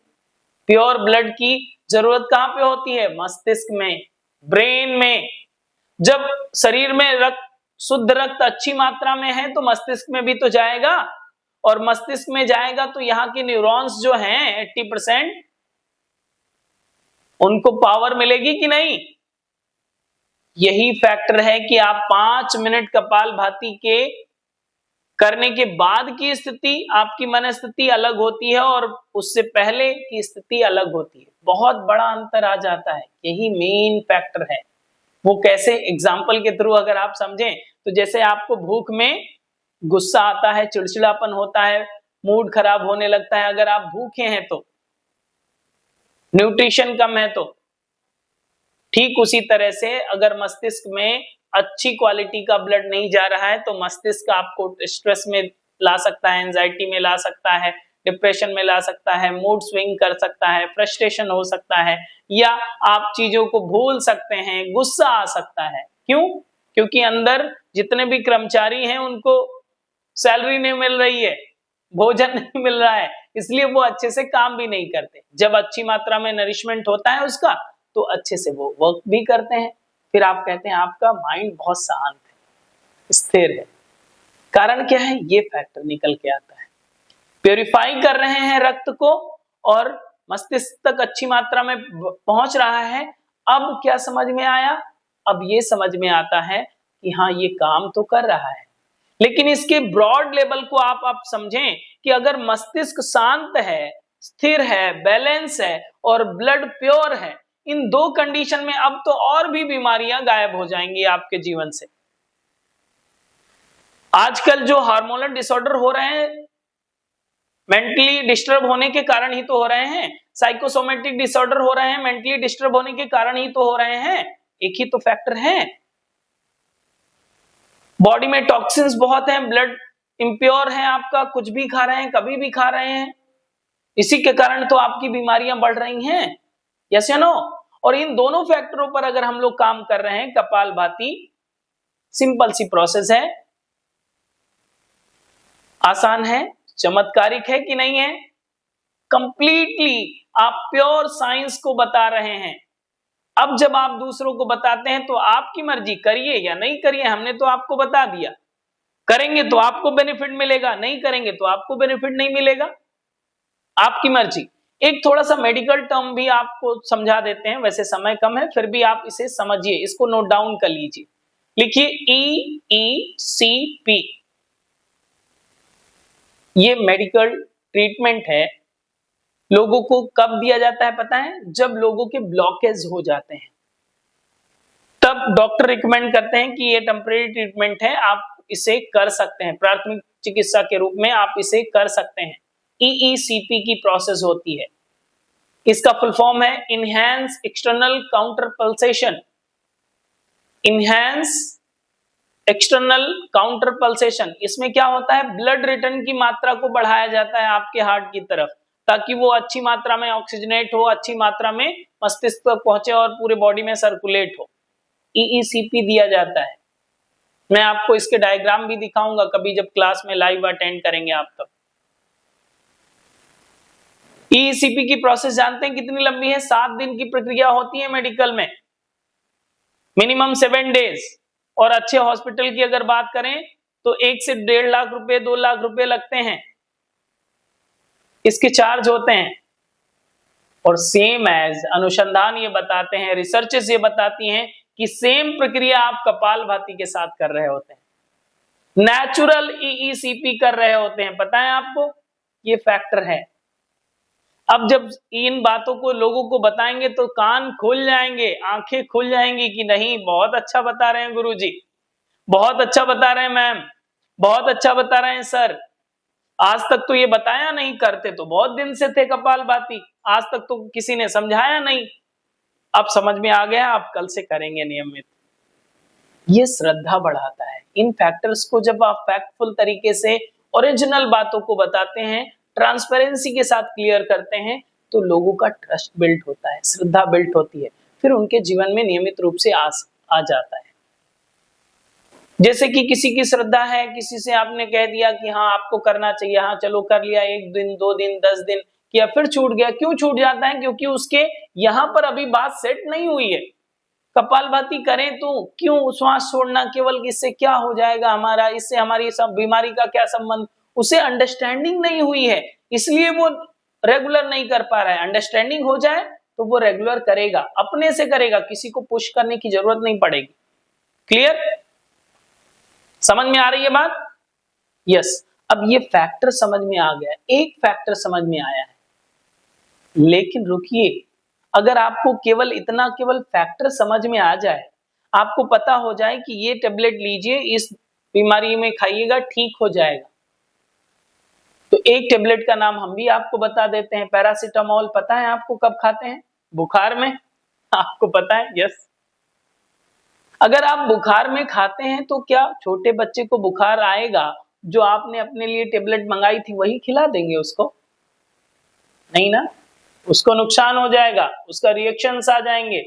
प्योर ब्लड की जरूरत कहां पे होती है? मस्तिष्क में, ब्रेन में। जब शरीर में रक्त, शुद्ध रक्त अच्छी मात्रा में है तो मस्तिष्क में भी तो जाएगा, और मस्तिष्क में जाएगा तो यहाँ के न्यूरॉन्स जो हैं 80%, उनको पावर मिलेगी कि नहीं? यही फैक्टर है कि आप 5 मिनट कपालभाति के करने के बाद की स्थिति, आपकी मनस्थिति अलग होती है और उससे पहले की स्थिति अलग होती है। बहुत बड़ा अंतर आ जाता है, यही मेन फैक्टर है। वो कैसे? एग्जाम्पल के थ्रू अगर आप समझें तो जैसे आपको भूख में गुस्सा आता है, चिड़चिड़ापन होता है, मूड खराब होने लगता है, अगर आप भूखे हैं तो, न्यूट्रिशन कम है तो। ठीक उसी तरह से अगर मस्तिष्क में अच्छी क्वालिटी का ब्लड नहीं जा रहा है तो मस्तिष्क आपको स्ट्रेस में ला सकता है, एंजाइटी में ला सकता है, डिप्रेशन में ला सकता है, मूड स्विंग कर सकता है, फ्रस्ट्रेशन हो सकता है, या आप चीजों को भूल सकते हैं, गुस्सा आ सकता है। क्यों? क्योंकि अंदर जितने भी कर्मचारी हैं उनको सैलरी नहीं मिल रही है, भोजन नहीं मिल रहा है, इसलिए वो अच्छे से काम भी नहीं करते। जब अच्छी मात्रा में नरिशमेंट होता है उसका तो अच्छे से वो वर्क भी करते हैं। फिर आप कहते हैं आपका माइंड बहुत शांत है, स्थिर है। कारण क्या है? ये फैक्टर निकल के आता है। प्योरीफाई कर रहे हैं रक्त को और मस्तिष्क तक अच्छी मात्रा में पहुंच रहा है। अब क्या समझ में आया? अब ये समझ में आता है कि हाँ ये काम तो कर रहा है। लेकिन इसके ब्रॉड लेवल को आप समझें कि अगर मस्तिष्क शांत है, स्थिर है, बैलेंस है और ब्लड प्योर है, इन दो कंडीशन में अब तो और भी बीमारियां गायब हो जाएंगी आपके जीवन से। आजकल जो हार्मोनल डिसऑर्डर हो रहे हैं, मेंटली डिस्टर्ब होने के कारण ही तो हो रहे हैं। साइकोसोमेटिक डिसऑर्डर हो रहे हैं, मेंटली डिस्टर्ब होने के कारण ही तो हो रहे हैं। एक ही तो फैक्टर है। बॉडी में टॉक्सिन्स बहुत हैं, ब्लड इम्प्योर है आपका, कुछ भी खा रहे हैं, कभी भी खा रहे हैं, इसी के कारण तो आपकी बीमारियां बढ़ रही हैं। यस या नो? और इन दोनों फैक्टरों पर अगर हम लोग काम कर रहे हैं, कपालभाति सिंपल सी प्रोसेस है, आसान है, चमत्कारिक है कि नहीं है? कंप्लीटली आप प्योर साइंस को बता रहे हैं। अब जब आप दूसरों को बताते हैं तो आपकी मर्जी, करिए या नहीं करिए, हमने तो आपको बता दिया। करेंगे तो आपको बेनिफिट मिलेगा, नहीं करेंगे तो आपको बेनिफिट नहीं मिलेगा, आपकी मर्जी। एक थोड़ा सा मेडिकल टर्म भी आपको समझा देते हैं, वैसे समय कम है, फिर भी आप इसे समझिए, इसको नोट डाउन कर लीजिए। लिखिए EECP, ये मेडिकल ट्रीटमेंट है। लोगों को कब दिया जाता है पता है? जब लोगों के ब्लॉकेज हो जाते हैं, तब डॉक्टर रिकमेंड करते हैं कि ये टेम्परेरी ट्रीटमेंट है, आप इसे कर सकते हैं, प्राथमिक चिकित्सा के रूप में आप इसे कर सकते हैं। EECP की प्रोसेस होती है, इसका फुल फॉर्म है enhance external counter pulsation. Enhance external counter pulsation, इसमें क्या होता है? ब्लड रिटर्न की मात्रा को बढ़ाया जाता है आपके हार्ट की तरफ, ताकि वो अच्छी मात्रा में ऑक्सीजनेट हो, अच्छी मात्रा में मस्तिष्क तक पहुंचे और पूरे बॉडी में सर्कुलेट हो। EECP दिया जाता है। मैं आपको इसके डायग्राम भी दिखाऊंगा कभी, जब क्लास में लाइव अटेंड करेंगे आप तब। EECP की प्रोसेस जानते हैं कितनी लंबी है? 7 दिन की प्रक्रिया होती है मेडिकल में, मिनिमम 7 डेज। और अच्छे हॉस्पिटल की अगर बात करें तो 1 से 1.5 लाख रुपए, 2 लाख रुपए लगते हैं, इसके चार्ज होते हैं। और सेम एज अनुसंधान ये बताते हैं, रिसर्चेस ये बताती हैं कि सेम प्रक्रिया आप कपालभाति के साथ कर रहे होते हैं, नेचुरल EECP कर रहे होते हैं। पता है आपको? ये फैक्टर है। अब जब इन बातों को लोगों को बताएंगे तो कान खुल जाएंगे, आंखें खुल जाएंगी कि नहीं, बहुत अच्छा बता रहे हैं गुरुजी, बहुत अच्छा बता रहे हैं मैम, बहुत अच्छा बता रहे हैं सर। आज तक तो ये बताया नहीं, करते तो बहुत दिन से थे कपालभाति, आज तक तो किसी ने समझाया नहीं, अब समझ में आ गया, आप कल से करेंगे नियमित। ये श्रद्धा बढ़ाता है। इन फैक्टर्स को जब आप फैक्टफुल तरीके से ओरिजिनल बातों को बताते हैं, ट्रांसपेरेंसी के साथ क्लियर करते हैं, तो लोगों का ट्रस्ट बिल्ड होता है, श्रद्धा बिल्ड होती है, फिर उनके जीवन में नियमित रूप से आ जाता है। जैसे कि किसी की श्रद्धा है, किसी से आपने कह दिया कि हाँ आपको करना चाहिए, हाँ चलो कर लिया, 1 दिन 2 दिन 10 दिन किया, फिर छूट गया। क्यों छूट जाता है? क्योंकि उसके यहाँ पर अभी बात सेट नहीं हुई है। कपालभाति करें तो क्यों श्वास छोड़ना, केवल इससे क्या हो जाएगा हमारा, इससे हमारी सब बीमारी का क्या संबंध, उसे अंडरस्टैंडिंग नहीं हुई है, इसलिए वो रेगुलर नहीं कर पा रहा है। अंडरस्टैंडिंग हो जाए तो वो रेगुलर करेगा, अपने से करेगा, किसी को पुश करने की जरूरत नहीं पड़ेगी। क्लियर? समझ में आ रही है बात? यस। अब ये फैक्टर समझ में आ गया, एक फैक्टर समझ में आया है, लेकिन रुकिए, अगर आपको केवल इतना, केवल फैक्टर समझ में आ जाए, आपको पता हो जाए कि ये टेबलेट लीजिए, इस बीमारी में खाइएगा, ठीक हो जाएगा, तो एक टेबलेट का नाम हम भी आपको बता देते हैं, पैरासीटामोल। पता है आपको कब खाते हैं? बुखार में। आपको पता है? यस। अगर आप बुखार में खाते हैं तो क्या छोटे बच्चे को बुखार आएगा, जो आपने अपने लिए टेबलेट मंगाई थी वही खिला देंगे उसको? नहीं ना, उसको नुकसान हो जाएगा, उसका रिएक्शंस आ जाएंगे।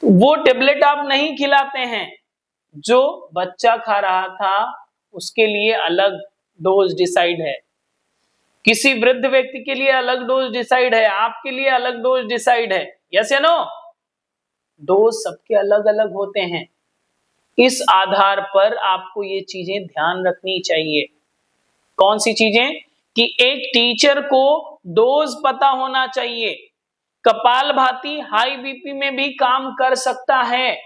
तो वो टेबलेट आप नहीं खिलाते हैं, जो बच्चा खा रहा था उसके लिए अलग डोज डिसाइड है, किसी वृद्ध व्यक्ति के लिए अलग डोज डिसाइड है, आपके लिए अलग डोज डिसाइड है। यस या नो? डोज सबके अलग अलग होते हैं। इस आधार पर आपको ये चीजें ध्यान रखनी चाहिए। कौन सी चीजें? कि एक टीचर को डोज पता होना चाहिए। कपालभाति हाई बीपी में भी काम कर सकता है,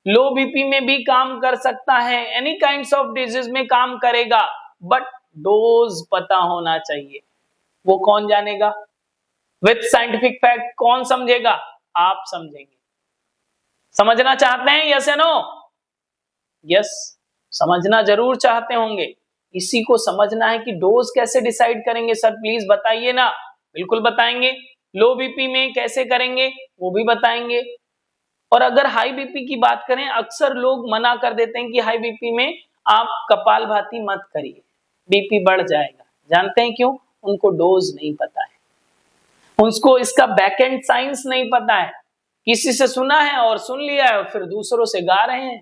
लो बीपी में भी काम कर सकता है, एनी काइंड्स ऑफ डिजीज में काम करेगा, बट डोज पता होना चाहिए। वो कौन जानेगा? विथ साइंटिफिक फैक्ट कौन समझेगा? आप समझेंगे। समझना चाहते हैं? यस या नो? यस, समझना जरूर चाहते होंगे। इसी को समझना है कि डोज कैसे डिसाइड करेंगे। सर प्लीज बताइए ना। बिल्कुल बताएंगे। लो बीपी में कैसे करेंगे वो भी बताएंगे। और अगर हाई बीपी की बात करें, अक्सर लोग मना कर देते हैं कि हाई बीपी में आप कपालभाति मत करिए, बीपी बढ़ जाएगा। जानते हैं क्यों? उनको डोज नहीं पता है, उनको इसका बैकएंड साइंस नहीं पता है। किसी से सुना है और सुन लिया है और फिर दूसरों से गा रहे हैं,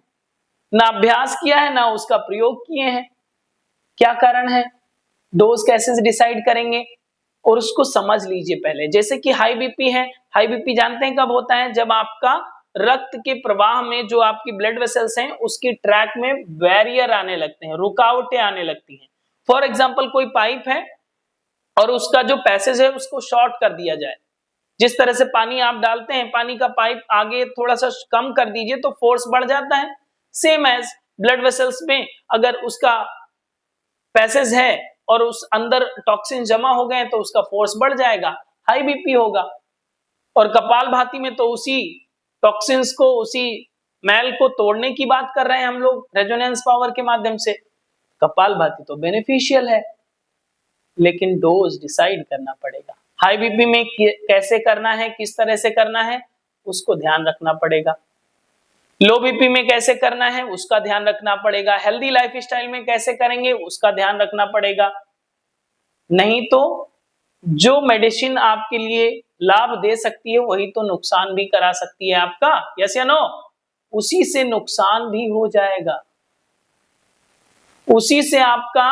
ना अभ्यास किया है ना उसका प्रयोग किए हैं। क्या कारण है? डोज कैसे डिसाइड करेंगे और उसको समझ लीजिए पहले। जैसे कि हाई बीपी है, हाई बीपी जानते हैं कब होता है? जब आपका रक्त के प्रवाह में जो आपकी ब्लड वेसल्स हैं उसकी ट्रैक में बैरियर आने लगते हैं, रुकावटें आने लगती हैं। फॉर एग्जांपल कोई पाइप है और उसका जो पैसेज है उसको शॉर्ट कर दिया जाए। जिस तरह से पानी आप डालते हैं, पानी का पाइप आगे थोड़ा सा कम कर दीजिए तो फोर्स बढ़ जाता है। सेम एज ब्लड वेसल्स में अगर उसका पैसेज है और उस अंदर टॉक्सिन जमा हो गए तो उसका फोर्स बढ़ जाएगा, हाई बीपी होगा। और कपालभाति में तो उसी टॉक्सिन्स को, उसी मैल को तोड़ने की बात कर रहे हैं हम लोग रेजोनेंस पावर के माध्यम से। कपालभाति तो बेनिफिशियल है, लेकिन डोज डिसाइड करना पड़ेगा। हाई बीपी में कैसे करना है, किस तरह से करना है, उसको ध्यान रखना पड़ेगा। लो बीपी में कैसे करना है उसका ध्यान रखना पड़ेगा। हेल्दी लाइफस्टाइल में कैसे करेंगे उसका ध्यान रखना पड़ेगा। नहीं तो जो मेडिसिन आपके लिए लाभ दे सकती है वही तो नुकसान भी करा सकती है आपका। यस या नो? उसी से नुकसान भी हो जाएगा, उसी से आपका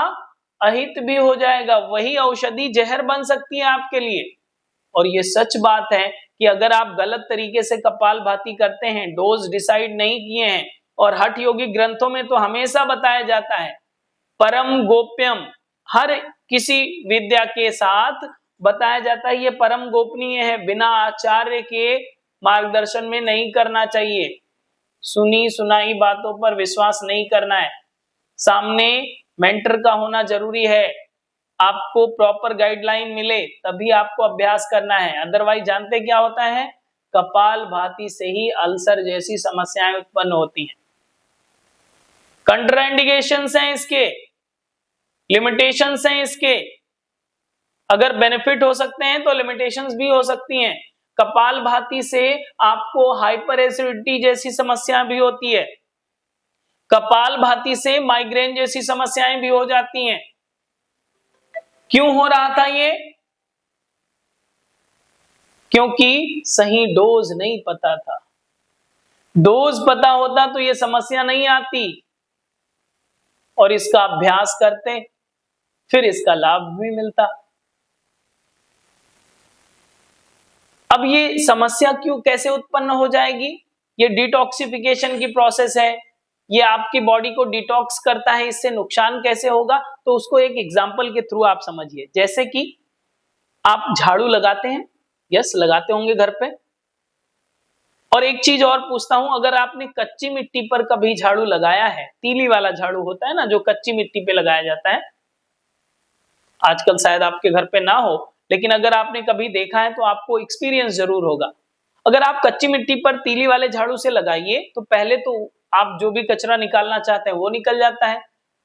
अहित भी हो जाएगा। वही औषधि जहर बन सकती है आपके लिए। और ये सच बात है कि अगर आप गलत तरीके से कपालभाति करते हैं, डोज डिसाइड नहीं किए हैं, और हठ योगी ग्रंथों में तो हमेशा बताया जाता है परम गोप्यम, हर किसी विद्या के साथ बताया जाता है ये परम गोपनीय है, बिना आचार्य के मार्गदर्शन में नहीं करना चाहिए। सुनी सुनाई बातों पर विश्वास नहीं करना है, सामने मेंटर का होना जरूरी है। आपको प्रॉपर गाइडलाइन मिले तभी आपको अभ्यास करना है। अदरवाइज जानते क्या होता है? कपालभाति से ही अल्सर जैसी समस्याएं उत्पन्न होती हैं। कंट्राइंडिकेशंस हैं इसके, लिमिटेशंस हैं इसके। अगर बेनिफिट हो सकते हैं तो लिमिटेशंस भी हो सकती हैं। कपालभाति से आपको हाइपर एसिडिटी जैसी समस्या भी होती है, कपालभाति से माइग्रेन जैसी समस्याएं भी हो जाती हैं। क्यों हो रहा था ये? क्योंकि सही डोज नहीं पता था। डोज पता होता तो ये समस्या नहीं आती और इसका अभ्यास करते, फिर इसका लाभ भी मिलता। अब ये समस्या क्यों, कैसे उत्पन्न हो जाएगी? ये डिटॉक्सिफिकेशन की प्रोसेस है, ये आपकी बॉडी को डिटॉक्स करता है, इससे नुकसान कैसे होगा तो उसको एक एग्जांपल के थ्रू आप समझिए। जैसे कि आप झाड़ू लगाते हैं, यस लगाते होंगे घर पे। और एक चीज और पूछता हूं, अगर आपने कच्ची मिट्टी पर कभी झाड़ू लगाया है, तीली वाला झाड़ू होता है ना जो कच्ची मिट्टी पे लगाया जाता है, आजकल शायद आपके घर पे ना हो, लेकिन अगर आपने कभी देखा है तो आपको एक्सपीरियंस जरूर होगा। अगर आप कच्ची मिट्टी पर तीली वाले झाड़ू से लगाइए तो पहले तो आप जो भी कचरा निकालना चाहते हैं वो निकल जाता है।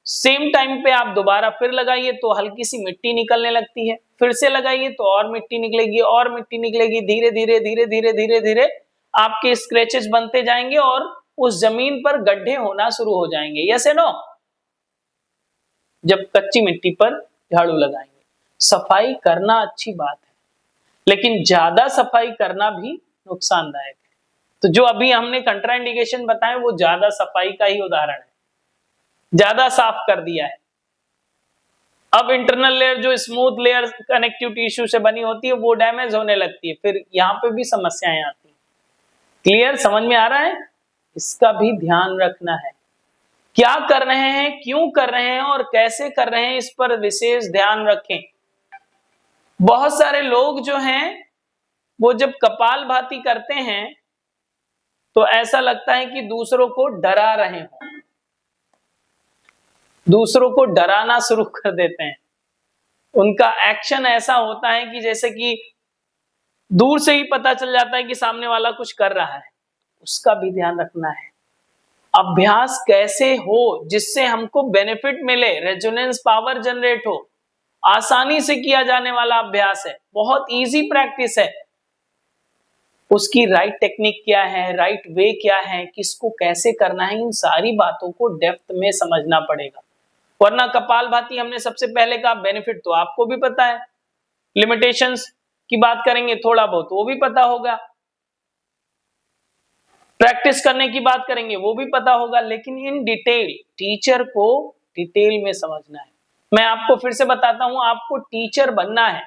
सेम टाइम पे आप दोबारा फिर लगाइए तो हल्की सी मिट्टी निकलने लगती है, फिर से लगाइए तो और मिट्टी निकलेगी और मिट्टी निकलेगी। धीरे धीरे धीरे धीरे धीरे धीरे आपके स्क्रैचेस बनते जाएंगे और उस जमीन पर गड्ढे होना शुरू हो जाएंगे। यस या नो? जब कच्ची मिट्टी पर झाड़ू लगाएंगे, सफाई करना अच्छी बात है, लेकिन ज्यादा सफाई करना भी नुकसानदायक है। तो जो अभी हमने कंट्राइंडिकेशन बताए वो ज्यादा सफाई का ही उदाहरण है, ज्यादा साफ कर दिया है। अब इंटरनल लेयर जो स्मूथ लेयर कनेक्टिव टिश्यू से बनी होती है वो डैमेज होने लगती है, फिर यहाँ पे भी समस्याएं आती है। क्लियर? समझ में आ रहा है? इसका भी ध्यान रखना है, क्या कर रहे हैं, क्यों कर रहे हैं और कैसे कर रहे हैं, इस पर विशेष ध्यान रखें। बहुत सारे लोग जो हैं वो जब कपालभाति करते हैं तो ऐसा लगता है कि दूसरों को डरा रहे हो, दूसरों को डराना शुरू कर देते हैं। उनका एक्शन ऐसा होता है कि जैसे कि दूर से ही पता चल जाता है कि सामने वाला कुछ कर रहा है। उसका भी ध्यान रखना है। अभ्यास कैसे हो जिससे हमको बेनिफिट मिले, रेजोनेंस पावर जनरेट हो, आसानी से किया जाने वाला अभ्यास है, बहुत इजी प्रैक्टिस है। उसकी राइट टेक्निक क्या है, राइट वे क्या है, किसको कैसे करना है, इन सारी बातों को डेप्थ में समझना पड़ेगा। वरना कपालभाति हमने सबसे पहले कहा, बेनिफिट तो आपको भी पता है, लिमिटेशंस की बात करेंगे थोड़ा बहुत वो भी पता होगा, प्रैक्टिस करने की बात करेंगे वो भी पता होगा, लेकिन इन डिटेल टीचर को डिटेल में समझना है। मैं आपको फिर से बताता हूं, आपको टीचर बनना है।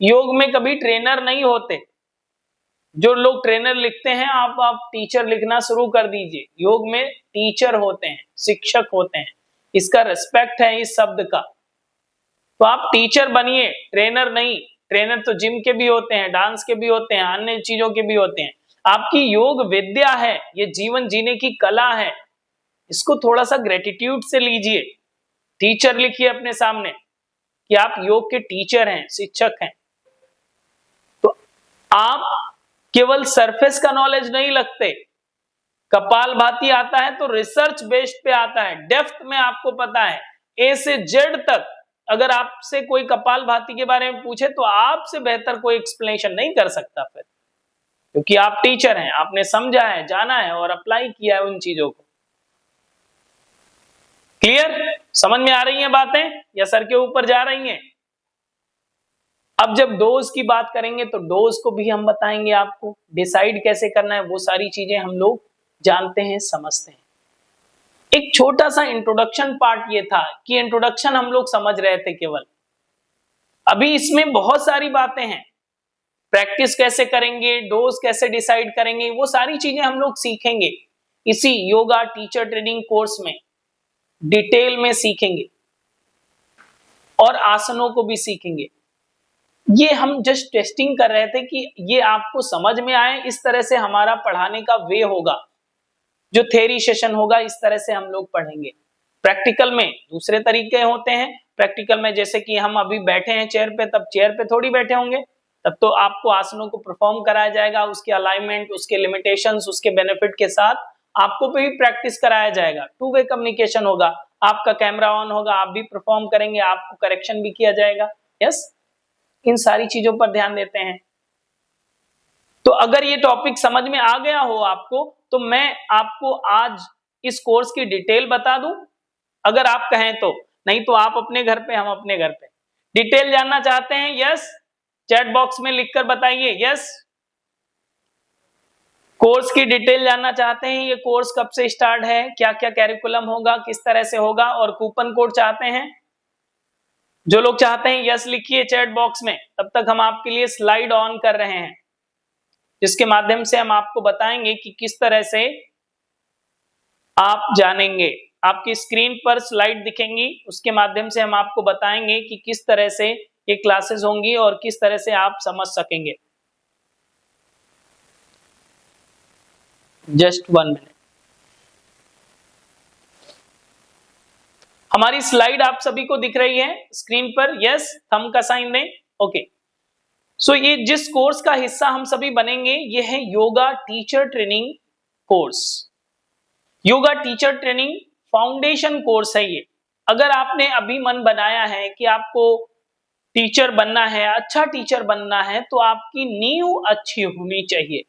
योग में कभी ट्रेनर नहीं होते। जो लोग ट्रेनर लिखते हैं, आप टीचर लिखना शुरू कर दीजिए। योग में टीचर होते हैं, शिक्षक होते हैं, इसका रिस्पेक्ट है इस शब्द का। तो आप टीचर बनिए, ट्रेनर नहीं। ट्रेनर तो जिम के भी होते हैं, डांस के भी होते हैं, अन्य चीजों के भी होते हैं। आपकी योग विद्या है, ये जीवन जीने की कला है, इसको थोड़ा सा ग्रेटिट्यूड से लीजिए। टीचर लिखिए अपने सामने कि आप योग के टीचर हैं, शिक्षक हैं। तो आप केवल सरफेस का नॉलेज नहीं लगते। कपालभाति आता है तो रिसर्च बेस्ड पे आता है, डेप्थ में आपको पता है, ए से जेड तक। अगर आपसे कोई कपालभाति के बारे में पूछे तो आपसे बेहतर कोई एक्सप्लेनेशन नहीं कर सकता फिर, क्योंकि आप टीचर हैं, आपने समझा है, जाना है और अप्लाई किया है उन चीजों को। क्लियर? समझ में आ रही हैं बातें या सर के ऊपर जा रही हैं? अब जब डोज की बात करेंगे तो डोज को भी हम बताएंगे आपको, डिसाइड कैसे करना है, वो सारी चीजें हम लोग जानते हैं, समझते हैं। एक छोटा सा इंट्रोडक्शन पार्ट ये था कि इंट्रोडक्शन हम लोग समझ रहे थे केवल। अभी इसमें बहुत सारी बातें हैं, प्रैक्टिस कैसे करेंगे, डोज कैसे डिसाइड करेंगे, वो सारी चीजें हम लोग सीखेंगे इसी योगा टीचर ट्रेनिंग कोर्स में, डिटेल में सीखेंगे और आसनों को भी सीखेंगे। ये हम जस्ट टेस्टिंग कर रहे थे कि ये आपको समझ में आए। इस तरह से हमारा पढ़ाने का वे होगा, जो थ्योरी सेशन होगा इस तरह से हम लोग पढ़ेंगे। प्रैक्टिकल में दूसरे तरीके होते हैं। प्रैक्टिकल में जैसे कि हम अभी बैठे हैं चेयर पे, तब चेयर पे थोड़ी बैठे होंगे, तब तो आपको आसनों को परफॉर्म कराया जाएगा, उसके अलाइनमेंट, उसके लिमिटेशंस, उसके बेनिफिट के साथ आपको भी प्रैक्टिस कराया जाएगा। टू वे कम्युनिकेशन होगा, आपका कैमरा ऑन होगा, आप भी परफॉर्म करेंगे, आपको करेक्शन भी किया जाएगा। यस, इन सारी चीजों पर ध्यान देते हैं। तो अगर ये टॉपिक समझ में आ गया हो आपको, तो मैं आपको आज इस कोर्स की डिटेल बता दूं, अगर आप कहें तो। नहीं तो आप अपने घर पे, हम अपने घर पे। डिटेल जानना चाहते हैं? यस, चैट बॉक्स में लिखकर बताइए यस। कोर्स की डिटेल जानना चाहते हैं, ये कोर्स कब से स्टार्ट है, क्या क्या कैरिकुलम होगा, किस तरह से होगा, और कूपन कोड चाहते हैं? जो लोग चाहते हैं यस लिखिए चैट बॉक्स में। तब तक हम आपके लिए स्लाइड ऑन कर रहे हैं, जिसके माध्यम से हम आपको बताएंगे कि किस तरह से आप जानेंगे। आपकी स्क्रीन पर स्लाइड दिखेंगी, उसके माध्यम से हम आपको बताएंगे कि किस तरह से ये क्लासेस होंगी और किस तरह से आप समझ सकेंगे। Just 1 minute. हमारी स्लाइड आप सभी को दिख रही है स्क्रीन पर? यस, थंब का साइन दें। ओके, सो ये जिस कोर्स का हिस्सा हम सभी बनेंगे, ये है yoga teacher training course. Yoga teacher training foundation course है ये। अगर आपने अभी मन बनाया है कि आपको टीचर बनना है, अच्छा टीचर बनना है, तो आपकी नींव अच्छी होनी चाहिए,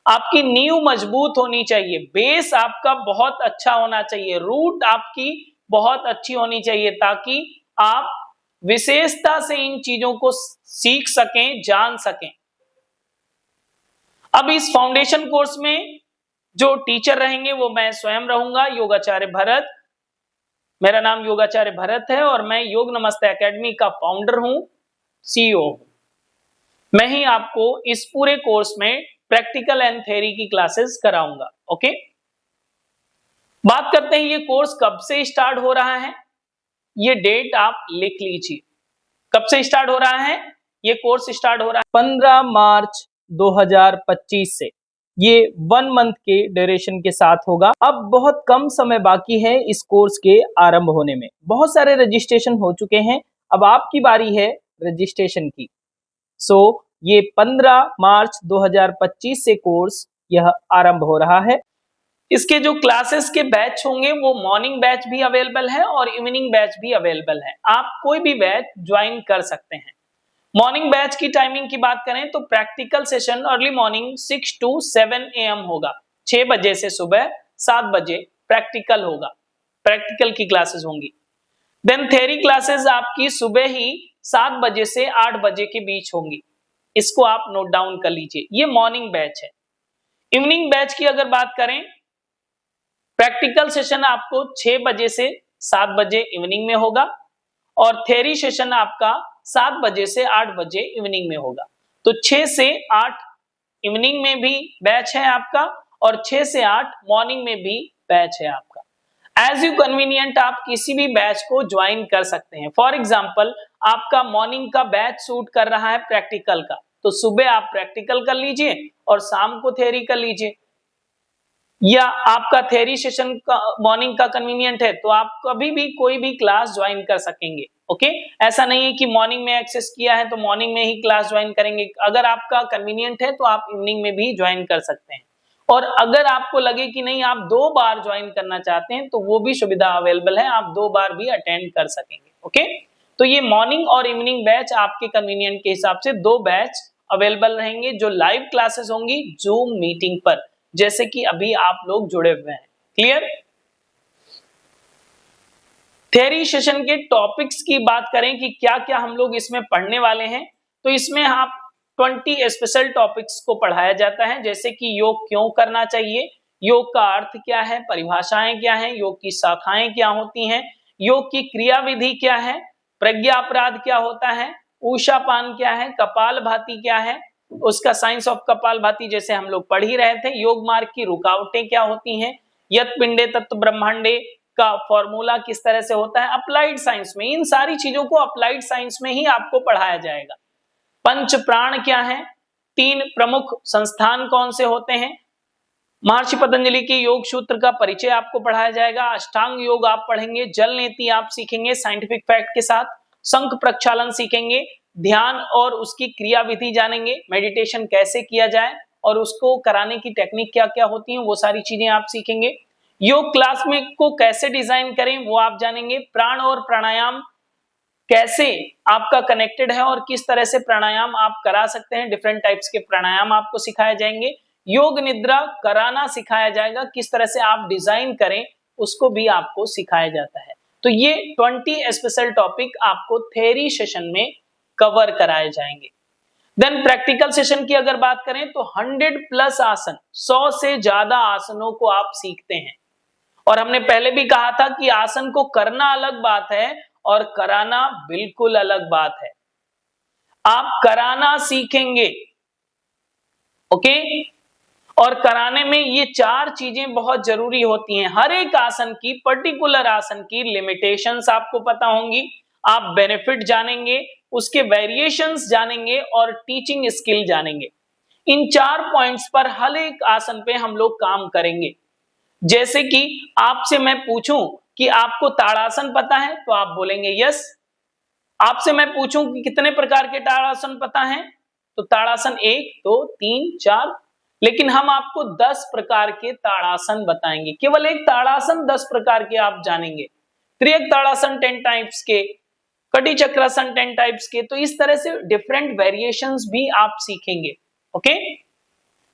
आपकी नींव मजबूत होनी चाहिए, बेस आपका बहुत अच्छा होना चाहिए, रूट आपकी बहुत अच्छी होनी चाहिए, ताकि आप विशेषता से इन चीजों को सीख सकें, जान सकें। अब इस फाउंडेशन कोर्स में जो टीचर रहेंगे वो मैं स्वयं रहूंगा, योगाचार्य भरत। मेरा नाम योगाचार्य भरत है और मैं योग नमस्ते एकेडमी का फाउंडर हूं, सीईओ हूं। मैं ही आपको इस पूरे कोर्स में प्रैक्टिकल एंड थ्योरी की क्लासेस कराऊंगा। ओके, बात करते हैं ये कोर्स कब से स्टार्ट हो रहा है। ये डेट आप लिख लीजिए, कब से स्टार्ट हो रहा है। ये कोर्स स्टार्ट हो रहा है 15 मार्च 2025 से। ये 1 मंथ के ड्यूरेशन के साथ होगा। अब बहुत कम समय बाकी है इस कोर्स के आरंभ होने में। बहुत सारे रजिस्ट्रेशन हो चुके हैं, अब आपकी बारी है रजिस्ट्रेशन की। सो ये 15 मार्च 2025 से कोर्स यह आरंभ हो रहा है। इसके जो क्लासेस के बैच होंगे वो मॉर्निंग बैच भी अवेलेबल है और इवनिंग बैच भी अवेलेबल है। आप कोई भी बैच ज्वाइन कर सकते हैं। मॉर्निंग बैच की टाइमिंग की बात करें तो practical session early morning 6 to 7 AM होगा। 6 बजे से सुबह 7 बजे प्रैक्टिकल होगा, प्रैक्टिकल की क्लासेस होंगी। देन थ्योरी क्लासेस आपकी सुबह ही 7 बजे से 8 बजे के बीच होंगी। इसको आप नोट डाउन कर लीजिए, ये मॉर्निंग बैच है। इवनिंग बैच की अगर बात करें, प्रैक्टिकल सेशन आपको 6 बजे से 7 बजे इवनिंग में होगा और थ्योरी सेशन आपका 7 बजे से 8 बजे इवनिंग में होगा। तो 6 से 8 इवनिंग में भी बैच है आपका और 6 से 8 मॉर्निंग में भी बैच है आपका। एज यू कन्वीनियंट आप किसी भी बैच को ज्वाइन कर सकते हैं। फॉर एग्जाम्पल आपका मॉर्निंग का बैच सूट कर रहा है प्रैक्टिकल का, तो सुबह आप प्रैक्टिकल कर लीजिए और शाम को थ्योरी कर लीजिए। या आपका थ्योरी सेशन का मॉर्निंग का कन्वीनियंट है तो आप कभी भी कोई भी क्लास ज्वाइन कर सकेंगे। ओके, ऐसा नहीं है कि मॉर्निंग में एक्सेस किया है तो मॉर्निंग में ही क्लास ज्वाइन करेंगे। अगर आपका कन्वीनियंट है तो आप इवनिंग में भी ज्वाइन कर सकते हैं। और अगर आपको लगे कि नहीं आप 2 बार ज्वाइन करना चाहते हैं तो वो भी सुविधा अवेलेबल है, आप 2 बार भी अटेंड कर सकेंगे। ओके, तो ये मॉर्निंग और इवनिंग बैच आपके कन्वीनियंट के हिसाब से 2 बैच अवेलेबल रहेंगे जो लाइव क्लासेस होंगी जूम मीटिंग पर, जैसे कि अभी आप लोग जुड़े हुए हैं। क्लियर? थ्योरी सेशन के टॉपिक्स की बात करें कि क्या क्या हम लोग इसमें पढ़ने वाले हैं, तो इसमें आप 20 स्पेशल टॉपिक्स को पढ़ाया जाता है, जैसे कि योग क्यों करना चाहिए, योग का अर्थ क्या है, परिभाषाएं क्या हैं, योग की शाखाएं क्या होती हैं, योग की क्रिया विधि क्या है, प्रज्ञा अपराध क्या होता है, ऊषापान क्या है, कपालभाति क्या है, उसका साइंस ऑफ कपालभाति जैसे हम लोग पढ़ ही रहे थे, योग मार्ग की रुकावटें क्या होती हैं, यत पिंडे तत्व ब्रह्मांडे का फॉर्मूला किस तरह से होता है अप्लाइड साइंस में। इन सारी चीजों को अप्लाइड साइंस में ही आपको पढ़ाया जाएगा। पंच प्राण क्या है, 3 प्रमुख संस्थान कौन से होते हैं, महर्षि पतंजलि के योग सूत्र का परिचय आपको पढ़ाया जाएगा, अष्टांग योग आप पढ़ेंगे, जल नीति आप सीखेंगे साइंटिफिक फैक्ट के साथ, शंख प्रक्षालन सीखेंगे, ध्यान और उसकी क्रिया विधि जानेंगे, मेडिटेशन कैसे किया जाए और उसको कराने की टेक्निक क्या क्या होती है वो सारी चीजें आप सीखेंगे। योग क्लास में को कैसे डिजाइन करें वो आप जानेंगे। प्राण और प्राणायाम कैसे आपका कनेक्टेड है और किस तरह से प्राणायाम आप करा सकते हैं, डिफरेंट टाइप्स के प्राणायाम आपको सिखाए जाएंगे। योग निद्रा कराना सिखाया जाएगा, किस तरह से आप डिजाइन करें उसको भी आपको सिखाया जाता है। तो ये 20 स्पेशल टॉपिक आपको थ्योरी सेशन में कवर कराए जाएंगे। देन प्रैक्टिकल सेशन की अगर बात करें तो 100+ आसन, 100 से ज्यादा आसनों को आप सीखते हैं। और हमने पहले भी कहा था कि आसन को करना अलग बात है और कराना बिल्कुल अलग बात है। आप कराना सीखेंगे, ओके, और कराने में ये 4 चीजें बहुत जरूरी होती हैं। हर एक आसन की, पर्टिकुलर आसन की लिमिटेशंस आपको पता होंगी, आप बेनिफिट जानेंगे, उसके वेरिएशंस जानेंगे और टीचिंग स्किल जानेंगे। इन 4 पॉइंट्स पर हर एक आसन पे हम लोग काम करेंगे। जैसे कि आपसे मैं पूछूं कि आपको ताड़ासन पता है तो आप बोलेंगे यस। आपसे मैं पूछूं कि कितने प्रकार के ताड़ासन पता है तो ताड़ासन 1 2 3 4, लेकिन हम आपको 10 प्रकार के ताड़ासन बताएंगे। केवल एक ताड़ासन 10 प्रकार के आप जानेंगे। त्रियक ताड़ासन 10 टाइप्स के, कटी चक्रासन 10 टाइप्स के, तो इस तरह से डिफरेंट वेरिएशंस भी आप सीखेंगे। ओके,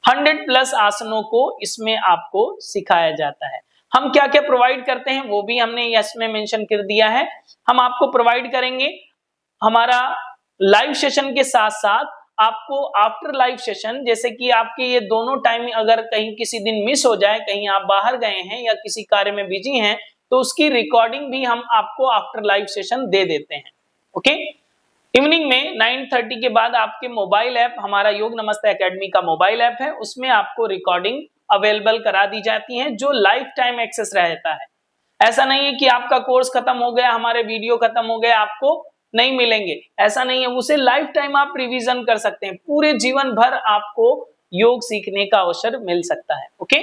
100+ आसनों को इसमें आपको सिखाया जाता है। हम क्या क्या प्रोवाइड करते हैं वो भी हमने यस में मेंशन कर दिया है। हम आपको प्रोवाइड करेंगे हमारा लाइव सेशन के साथ साथ आपको आफ्टर लाइव सेशन, जैसे कि आपके ये दोनों टाइम अगर कहीं किसी दिन मिस हो जाए, कहीं आप बाहर गए हैं या किसी कार्य में बिजी हैं, तो उसकी रिकॉर्डिंग भी हम आपको आफ्टर लाइव सेशन दे देते हैं। ओके, इवनिंग में 9:30 के बाद आपके मोबाइल ऐप, हमारा योग नमस्ते एकेडमी का मोबाइल ऐप है, उसमें आपको रिकॉर्डिंग अवेलेबल करा दी जाती है जो लाइफ टाइम एक्सेस रहता है। ऐसा नहीं है कि आपका कोर्स खत्म हो गया, हमारे वीडियो खत्म हो गए, आपको नहीं मिलेंगे, ऐसा नहीं है। उसे लाइफ टाइम आप रिवीजन कर सकते हैं, पूरे जीवन भर आपको योग सीखने का अवसर मिल सकता है। ओके,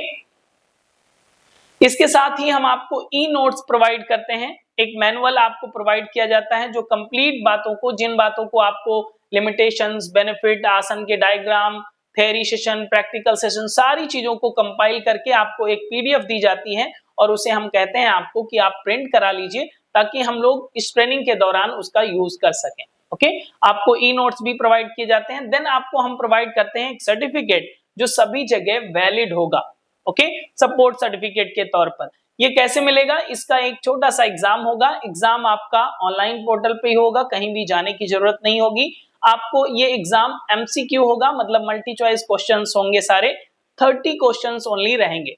इसके साथ ही हम आपको ई नोट्स प्रोवाइड करते हैं। एक मैनुअल आपको प्रोवाइड किया जाता है जो कंप्लीट बातों को, जिन बातों को आपको लिमिटेशंस, बेनिफिट, आसन के diagram, theory session, practical session, सारी चीजों को कंपाइल करके आपको एक पीडीएफ दी जाती है और उसे हम कहते हैं आपको कि आप प्रिंट करा लीजिए ताकि हम लोग इस ट्रेनिंग के दौरान उसका यूज कर सकें। ओके, आपको ई नोट्स भी प्रोवाइड किए जाते हैं। देन आपको हम प्रोवाइड करते हैं एक सर्टिफिकेट जो सभी जगह वैलिड होगा, ओके, सपोर्ट सर्टिफिकेट के तौर पर। ये कैसे मिलेगा? इसका एक छोटा सा एग्जाम होगा। एग्जाम आपका ऑनलाइन पोर्टल पे ही होगा, कहीं भी जाने की जरूरत नहीं होगी। आपको ये एग्जाम एमसीक्यू होगा, मतलब मल्टी चॉइस क्वेश्चंस होंगे सारे, 30 क्वेश्चंस ओनली रहेंगे।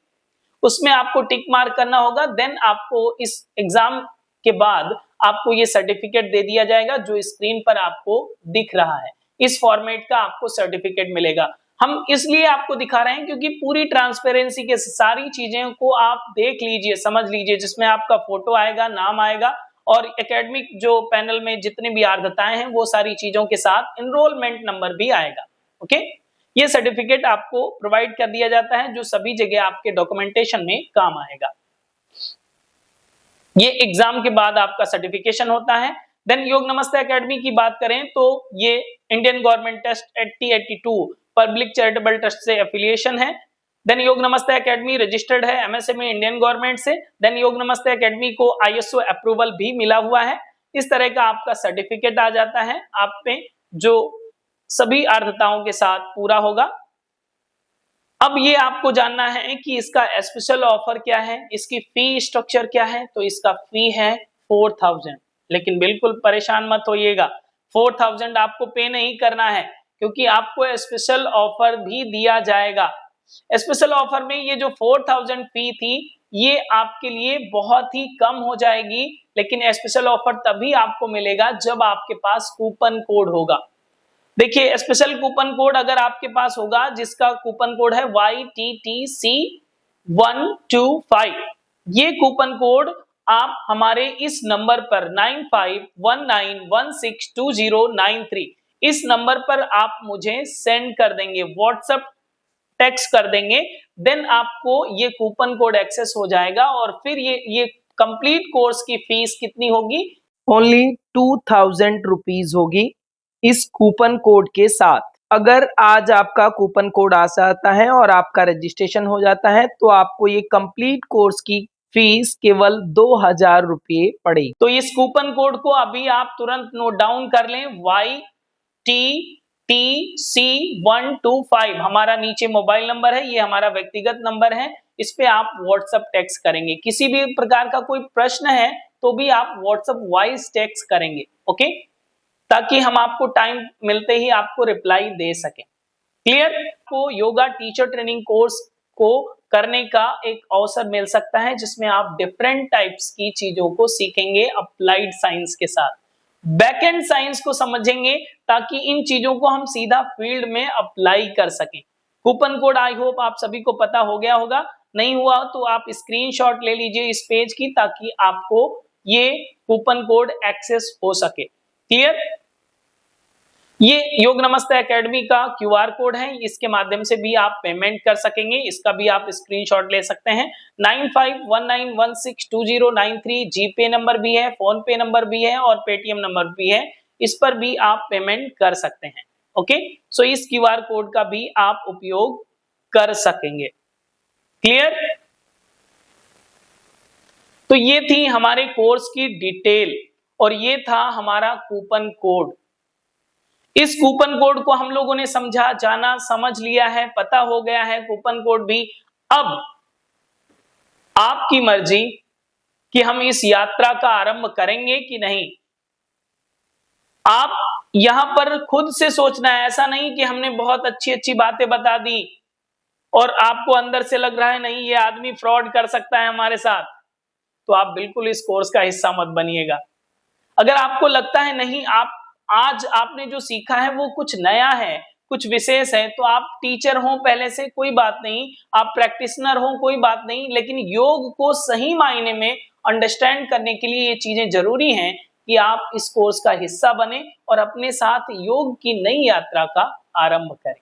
उसमें आपको टिक मार्क करना होगा। देन आपको इस एग्जाम के बाद आपको ये सर्टिफिकेट दे दिया जाएगा जो स्क्रीन पर आपको दिख रहा है। इस फॉर्मेट का आपको सर्टिफिकेट मिलेगा। हम इसलिए आपको दिखा रहे हैं क्योंकि पूरी ट्रांसपेरेंसी के सारी चीजें को आप देख लीजिए, समझ लीजिए, जिसमें आपका फोटो आएगा, नाम आएगा और एकेडमिक जो पैनल में जितनी भी आर्द्रताएं हैं वो सारी चीजों के साथ एनरोलमेंट नंबर भी आएगा। ओके, ये सर्टिफिकेट आपको प्रोवाइड कर दिया जाता है जो सभी जगह आपके डॉक्यूमेंटेशन में काम आएगा। ये एग्जाम के बाद आपका सर्टिफिकेशन होता है। देन योग नमस्ते एकेडमी की बात करें तो ये Indian government test 8082 public charitable trust से एफिलिएशन है। Then Yog Namaste Academy registered है एमएसएमई इंडियन गवर्नमेंट से। देन योग नमस्ते एकेडमी को आईएसओ अप्रूवल भी मिला हुआ है। इस तरह का आपका सर्टिफिकेट आ जाता है आप पे, जो सभी अर्हताओं के साथ पूरा होगा। अब ये आपको जानना है कि इसका स्पेशल ऑफर क्या है, इसकी फी स्ट्रक्चर क्या है। तो इसका फी है 4000, लेकिन बिल्कुल परेशान मत होइएगा, 4000 आपको पे नहीं करना है क्योंकि आपको स्पेशल ऑफर भी दिया जाएगा। स्पेशल ऑफर में ये जो 4000 फी थी ये आपके लिए बहुत ही कम हो जाएगी, लेकिन स्पेशल ऑफर तभी आपको मिलेगा जब आपके पास कूपन कोड होगा। देखिए, स्पेशल कूपन कोड अगर आपके पास होगा जिसका कूपन कोड है YTTC125, ये कूपन कोड आप हमारे इस नंबर पर 9519162093 इस नंबर पर आप मुझे सेंड कर देंगे, व्हाट्सएप टेक्स्ट कर देंगे। देन आपको ये कूपन कोड एक्सेस हो जाएगा और फिर ये कंप्लीट कोर्स की फीस कितनी होगी? ओनली 2000 रुपीज होगी इस कूपन कोड के साथ। अगर आज आपका कूपन कोड आ जाता है और आपका रजिस्ट्रेशन हो जाता है तो आपको ये कंप्लीट कोर्स की फीस केवल 2000 रुपये पड़ेगी। तो इस कूपन कोड को अभी आप तुरंत नोट डाउन कर लें, YTTC125 हमारा नीचे मोबाइल नंबर है, ये हमारा व्यक्तिगत नंबर है, इस पे आप व्हाट्सएप टेक्स्ट करेंगे। किसी भी प्रकार का कोई प्रश्न है तो भी आप व्हाट्सएप वॉइस टेक्स्ट करेंगे, ओके, ताकि हम आपको टाइम मिलते ही आपको रिप्लाई दे सकें। क्लियर? को योगा टीचर ट्रेनिंग कोर्स को करने का एक अवसर मिल सकता है जिसमें आप डिफरेंट टाइप्स की चीजों को सीखेंगे अप्लाइड साइंस के साथ, बैकएंड साइंस को समझेंगे ताकि इन चीजों को हम सीधा फील्ड में अप्लाई कर सकें। कूपन कोड आई होप आप सभी को पता हो गया होगा, नहीं हुआ तो आप स्क्रीनशॉट ले लीजिए इस पेज की ताकि आपको ये कूपन कोड एक्सेस हो सके। क्लियर? ये योग नमस्ते एकेडमी का क्यूआर कोड है, इसके माध्यम से भी आप पेमेंट कर सकेंगे, इसका भी आप स्क्रीनशॉट ले सकते हैं। 9519162093 जीपे नंबर भी है, फोन पे नंबर भी है और पेटीएम नंबर भी है, इस पर भी आप पेमेंट कर सकते हैं। ओके, सो इस क्यूआर कोड का भी आप उपयोग कर सकेंगे। क्लियर? तो ये थी हमारे कोर्स की डिटेल और ये था हमारा कूपन कोड। इस कूपन कोड को हम लोगों ने समझा, जाना, समझ लिया है, पता हो गया है कूपन कोड भी। अब आपकी मर्जी कि हम इस यात्रा का आरंभ करेंगे कि नहीं। आप यहां पर खुद से सोचना है, ऐसा नहीं कि हमने बहुत अच्छी अच्छी बातें बता दी और आपको अंदर से लग रहा है नहीं ये आदमी फ्रॉड कर सकता है हमारे साथ, तो आप बिल्कुल इस कोर्स का हिस्सा मत बनिएगा। अगर आपको लगता है नहीं, आप आज आपने जो सीखा है वो कुछ नया है, कुछ विशेष है, तो आप टीचर हो पहले से कोई बात नहीं, आप प्रैक्टिशनर हो कोई बात नहीं, लेकिन योग को सही मायने में अंडरस्टैंड करने के लिए ये चीजें जरूरी हैं कि आप इस कोर्स का हिस्सा बने और अपने साथ योग की नई यात्रा का आरंभ करें।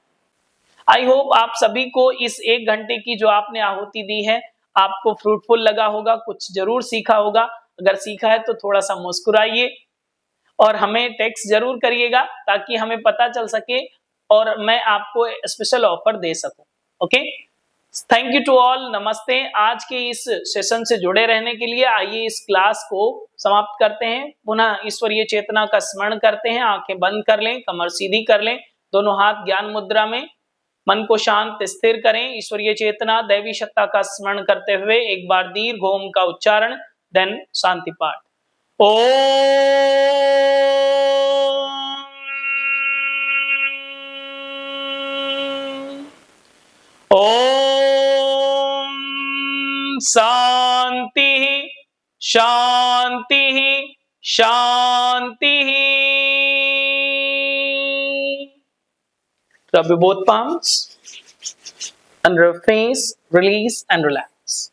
आई होप आप सभी को इस 1 घंटे की जो आपने आहुति दी है आपको फ्रूटफुल लगा होगा, कुछ जरूर सीखा होगा। अगर सीखा है तो थोड़ा सा मुस्कुराइए और हमें टेक्स्ट जरूर करिएगा ताकि हमें पता चल सके और मैं आपको स्पेशल ऑफर दे सकूं। Okay, thank you to all, नमस्ते। आज के इस सेशन से जुड़े रहने के लिए आइए इस क्लास को समाप्त करते हैं। पुनः ईश्वरीय चेतना का स्मरण करते हैं। आंखें बंद कर लें, कमर सीधी कर लें, दोनों हाथ ज्ञान मुद्रा में, मन को शांत स्थिर करें। ईश्वरीय चेतना दैवी सत्ता का स्मरण करते हुए एक बार दीर्घ ओम का उच्चारण, देन शांति पाठ। ओम शांति शांति शांति। Rub your both palms under your face, release and relax.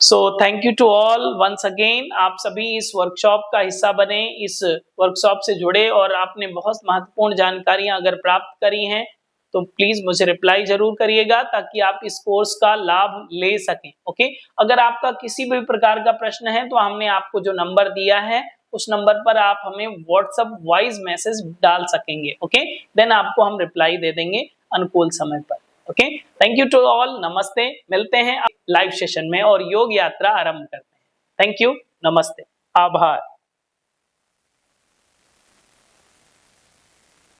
So thank you to all once again. आप सभी इस वर्कशॉप का हिस्सा बने, इस वर्कशॉप से जुड़े और आपने बहुत महत्वपूर्ण जानकारियां अगर प्राप्त करी हैं तो प्लीज मुझे रिप्लाई जरूर करिएगा ताकि आप इस कोर्स का लाभ ले सकें। ओके, अगर आपका किसी भी प्रकार का प्रश्न है तो हमने आपको जो नंबर दिया है उस नंबर पर आप हमें व्हाट्सएप वॉइस मैसेज डाल सकेंगे। ओके, देन आपको हम रिप्लाई दे देंगे अनुकूल समय पर। Okay, thank you to all, नमस्ते। मिलते हैं लाइव सेशन में और योग यात्रा आरंभ करते हैं। थैंक यू, नमस्ते, आभार।